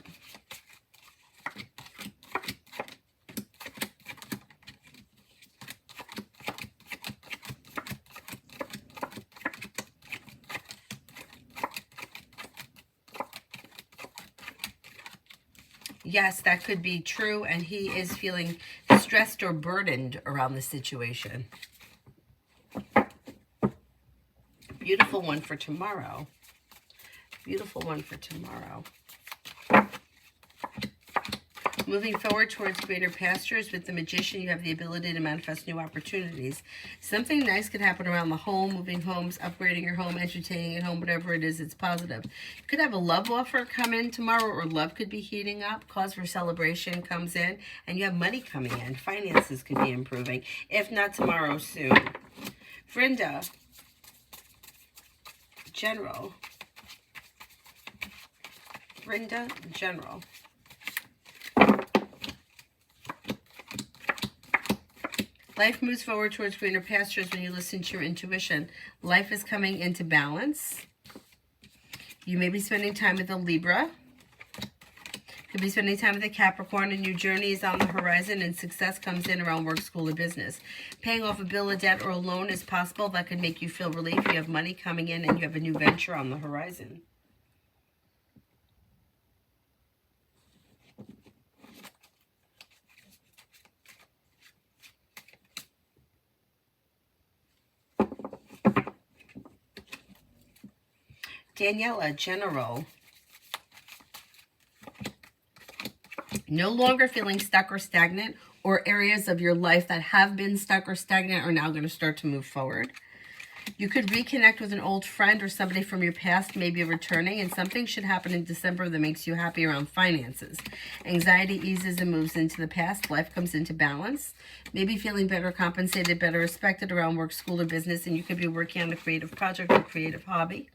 Yes, that could be true, and he is feeling stressed or burdened around the situation. Beautiful one for tomorrow. Beautiful one for tomorrow. Moving forward towards greater pastures with the Magician, you have the ability to manifest new opportunities. Something nice could happen around the home, moving homes, upgrading your home, entertaining at home, whatever it is, it's positive. You could have a love offer come in tomorrow, or love could be heating up. Cause for celebration comes in, and you have money coming in. Finances could be improving. If not tomorrow, soon. Brenda, general. Brenda, general. Life moves forward towards greener pastures when you listen to your intuition. Life is coming into balance. You may be spending time with a Libra. Could be spending time with a Capricorn, and your journey is on the horizon and success comes in around work, school, or business. Paying off a bill, a debt, or a loan is possible. That could make you feel relief. You have money coming in and you have a new venture on the horizon. Daniela, general. No longer feeling stuck or stagnant, or areas of your life that have been stuck or stagnant are now going to start to move forward. You could reconnect with an old friend or somebody from your past, maybe returning, and something should happen in December that makes you happy around finances. Anxiety eases and moves into the past. Life comes into balance. Maybe feeling better compensated, better respected around work, school, or business, and you could be working on a creative project or creative hobby.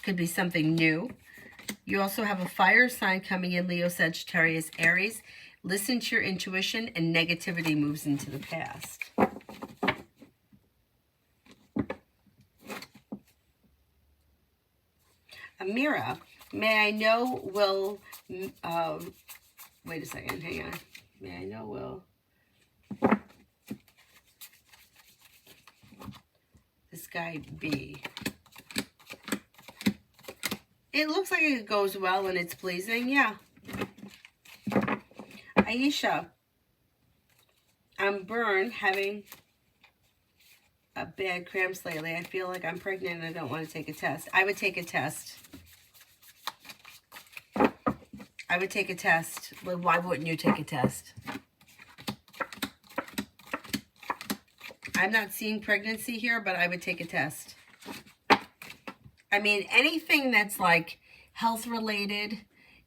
Could be something new. You also have a fire sign coming in, Leo, Sagittarius, Aries. Listen to your intuition, and negativity moves into the past. Amira, may I know will, wait a second, hang on. May I know will this guy be? It looks like it goes well and it's pleasing, yeah. Aisha, I'm burned having a bad cramps lately. I feel like I'm pregnant and I don't want to take a test. I would take a test. I would take a test. Well, why wouldn't you take a test? I'm not seeing pregnancy here, but I would take a test. I mean, anything that's like health related,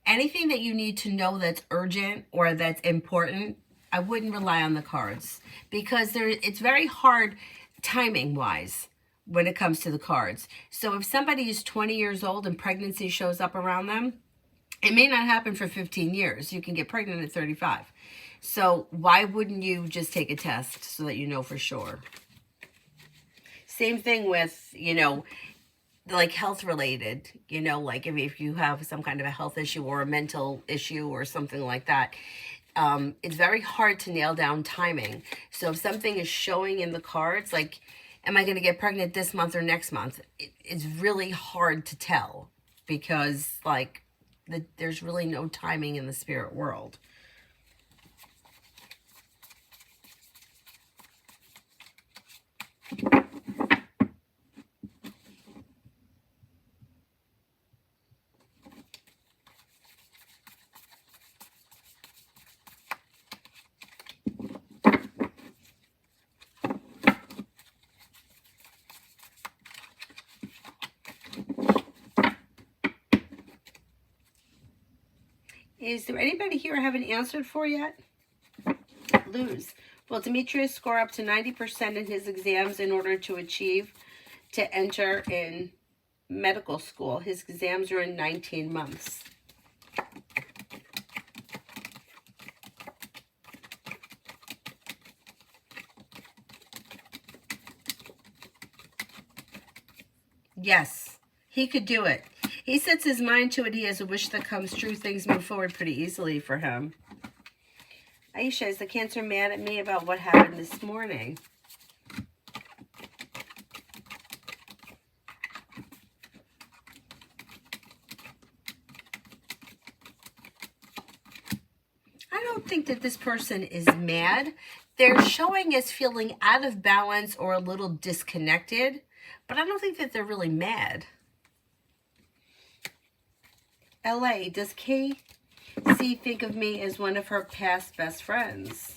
anything that you need to know that's urgent or that's important, I wouldn't rely on the cards because it's very hard timing wise when it comes to the cards. So if somebody is 20 years old and pregnancy shows up around them, it may not happen for 15 years. You can get pregnant at 35. So why wouldn't you just take a test so that you know for sure? Same thing with, like health related, like if you have some kind of a health issue or a mental issue or something like that, it's very hard to nail down timing. So if something is showing in the cards, like, am I going to get pregnant this month or next month? It's really hard to tell because, like, there's really no timing in the spirit world. Is there anybody here I haven't answered for yet? Lose. Will Demetrius score up to 90% in his exams in order to enter in medical school? His exams are in 19 months. Yes, he could do it. He sets his mind to it. He has a wish that comes true. Things move forward pretty easily for him. Aisha, is the Cancer mad at me about what happened this morning? I don't think that this person is mad. They're showing as feeling out of balance or a little disconnected, but I don't think that they're really mad. LA, does KC think of me as one of her past best friends?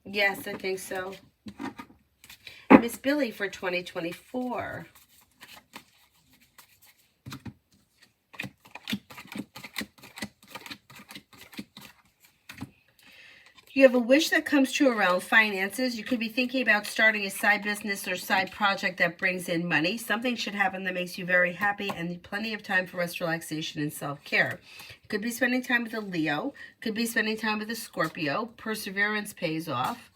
Yes, I think so. Miss Billy for 2024. You have a wish that comes true around finances. You could be thinking about starting a side business or side project that brings in money. Something should happen that makes you very happy and plenty of time for rest, relaxation, and self-care. Could be spending time with a Leo. Could be spending time with a Scorpio. Perseverance pays off.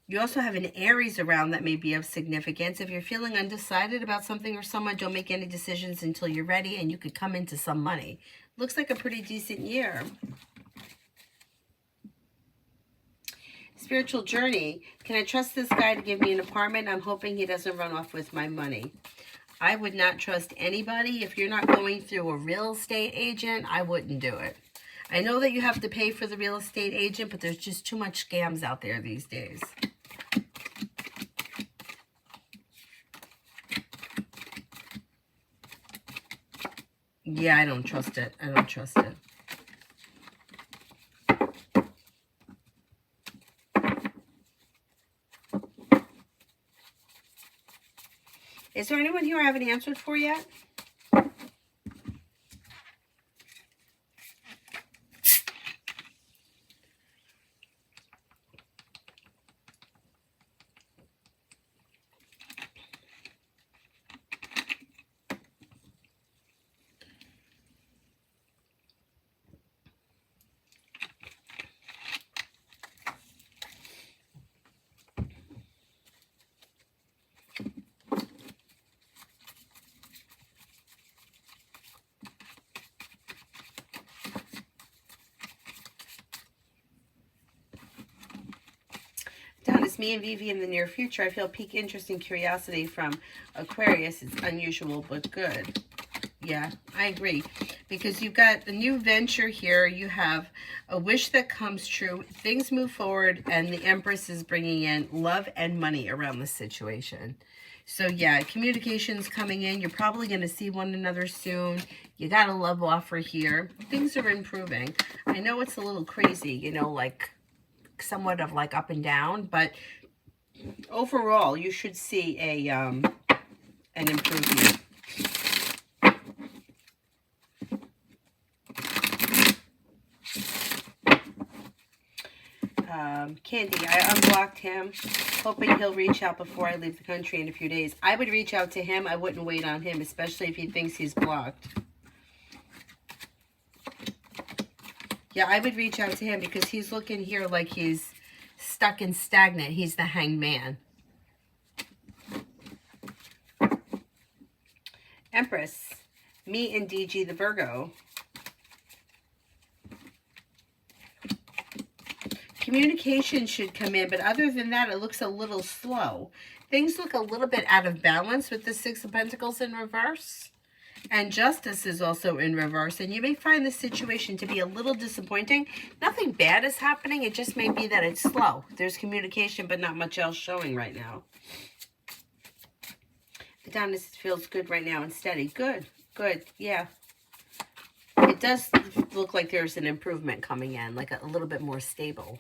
You also have an Aries around that may be of significance. If you're feeling undecided about something or someone, don't make any decisions until you're ready and you could come into some money. Looks like a pretty decent year. Spiritual journey. Can I trust this guy to give me an apartment? I'm hoping he doesn't run off with my money. I would not trust anybody. If you're not going through a real estate agent, I wouldn't do it. I know that you have to pay for the real estate agent, but there's just too much scams out there these days. Yeah, I don't trust it. I don't trust it. Is there anyone here I haven't answered for yet? It's me and Vivi in the near future. I feel peak interest and curiosity from Aquarius. It's unusual but good. Yeah, I agree. Because you've got a new venture here. You have a wish that comes true. Things move forward. And the Empress is bringing in love and money around the situation. So yeah, communication's coming in. You're probably going to see one another soon. You got a love offer here. Things are improving. I know it's a little crazy, like somewhat of like up and down, but Overall, you should see an improvement. Candy, I unblocked him, hoping he'll reach out before I leave the country in a few days. I would reach out to him. I wouldn't wait on him, especially if he thinks he's blocked. Yeah, I would reach out to him because he's looking here like he's stuck and stagnant. He's the hanged man. Empress, me and DG the Virgo. Communication should come in, but other than that, it looks a little slow. Things look a little bit out of balance with the Six of Pentacles in reverse. And Justice is also in reverse. And you may find the situation to be a little disappointing. Nothing bad is happening. It just may be that it's slow. There's communication, but not much else showing right now. The Adonis feels good right now and steady. Good, good, yeah. It does look like there's an improvement coming in, like a little bit more stable.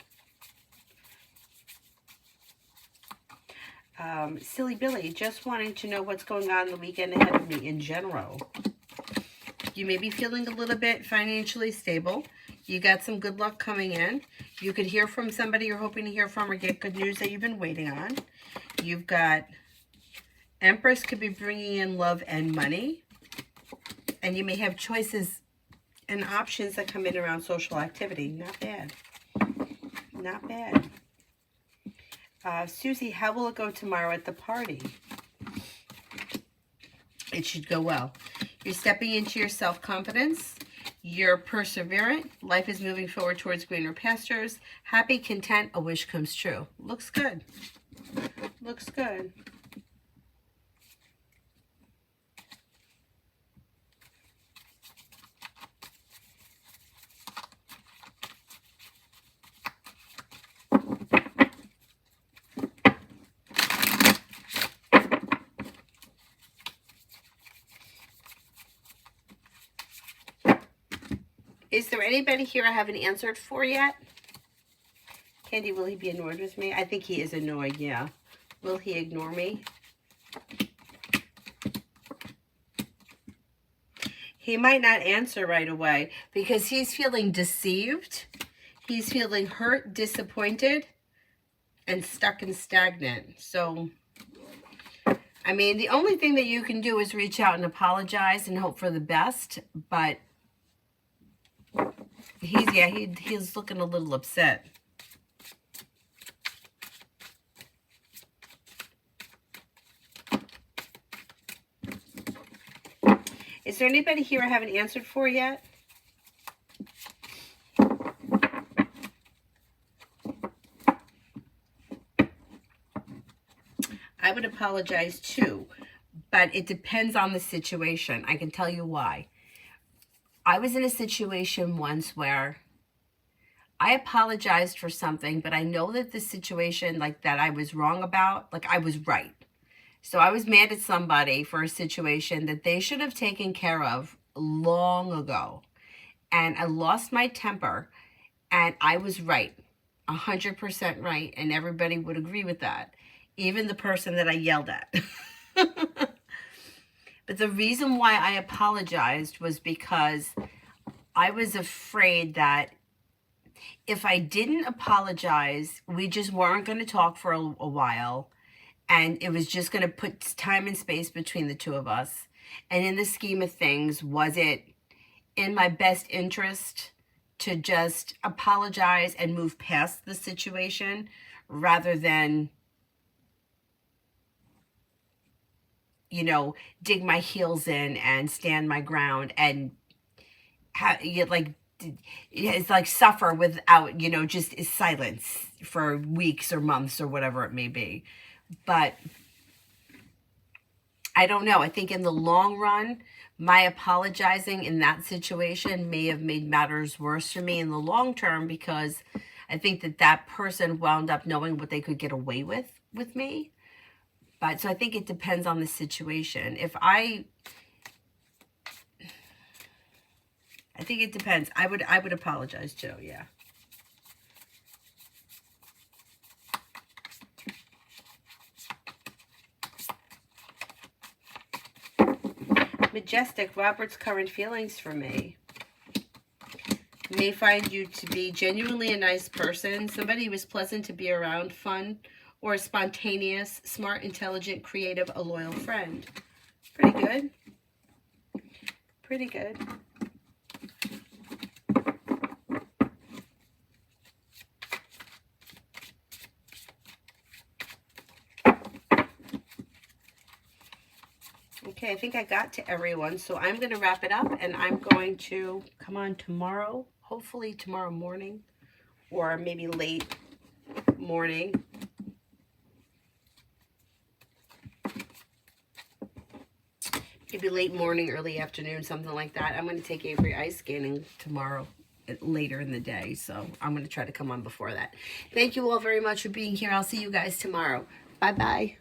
Silly Billy, just wanting to know what's going on the weekend ahead of me in general. You may be feeling a little bit financially stable. You got some good luck coming in. You could hear from somebody you're hoping to hear from or get good news that you've been waiting on. You've got Empress could be bringing in love and money. And you may have choices and options that come in around social activity. Not bad. Not bad. Susie, how will it go tomorrow at the party? It should go well. You're stepping into your self-confidence. You're perseverant. Life is moving forward towards greener pastures. Happy, content, a wish comes true. Looks good. Looks good. Is there anybody here I haven't answered for yet? Candy, will he be annoyed with me? I think he is annoyed, yeah. Will he ignore me? He might not answer right away because he's feeling deceived. He's feeling hurt, disappointed, and stuck and stagnant. So, I mean, the only thing that you can do is reach out and apologize and hope for the best, but he's looking a little upset. Is there anybody here I haven't answered for yet? I would apologize too, but it depends on the situation. I can tell you why. I was in a situation once where I apologized for something, but I know that the situation like that I was wrong about, like I was right. So I was mad at somebody for a situation that they should have taken care of long ago. And I lost my temper and I was right, 100% right. And everybody would agree with that. Even the person that I yelled at. But the reason why I apologized was because I was afraid that if I didn't apologize, we just weren't going to talk for a while. And it was just going to put time and space between the two of us. And in the scheme of things, was it in my best interest to just apologize and move past the situation rather than, you know, dig my heels in and stand my ground and it's like suffer without, you know, just silence for weeks or months or whatever it may be. But I don't know. I think in the long run, my apologizing in that situation may have made matters worse for me in the long term, because I think that that person wound up knowing what they could get away with me. But so I think it depends on the situation. I think it depends. I would apologize too, yeah. Majestic, Robert's current feelings for me. May find you to be genuinely a nice person, somebody who is pleasant to be around, fun, or spontaneous, smart, intelligent, creative, a loyal friend. Pretty good. Pretty good. Okay, I think I got to everyone, so I'm going to wrap it up, and I'm going to come on tomorrow, hopefully tomorrow morning, or maybe late morning. Maybe late morning, early afternoon, something like that. I'm going to take Avery ice scanning tomorrow, later in the day, so I'm going to try to come on before that. Thank you all very much for being here. I'll see you guys tomorrow. Bye-bye.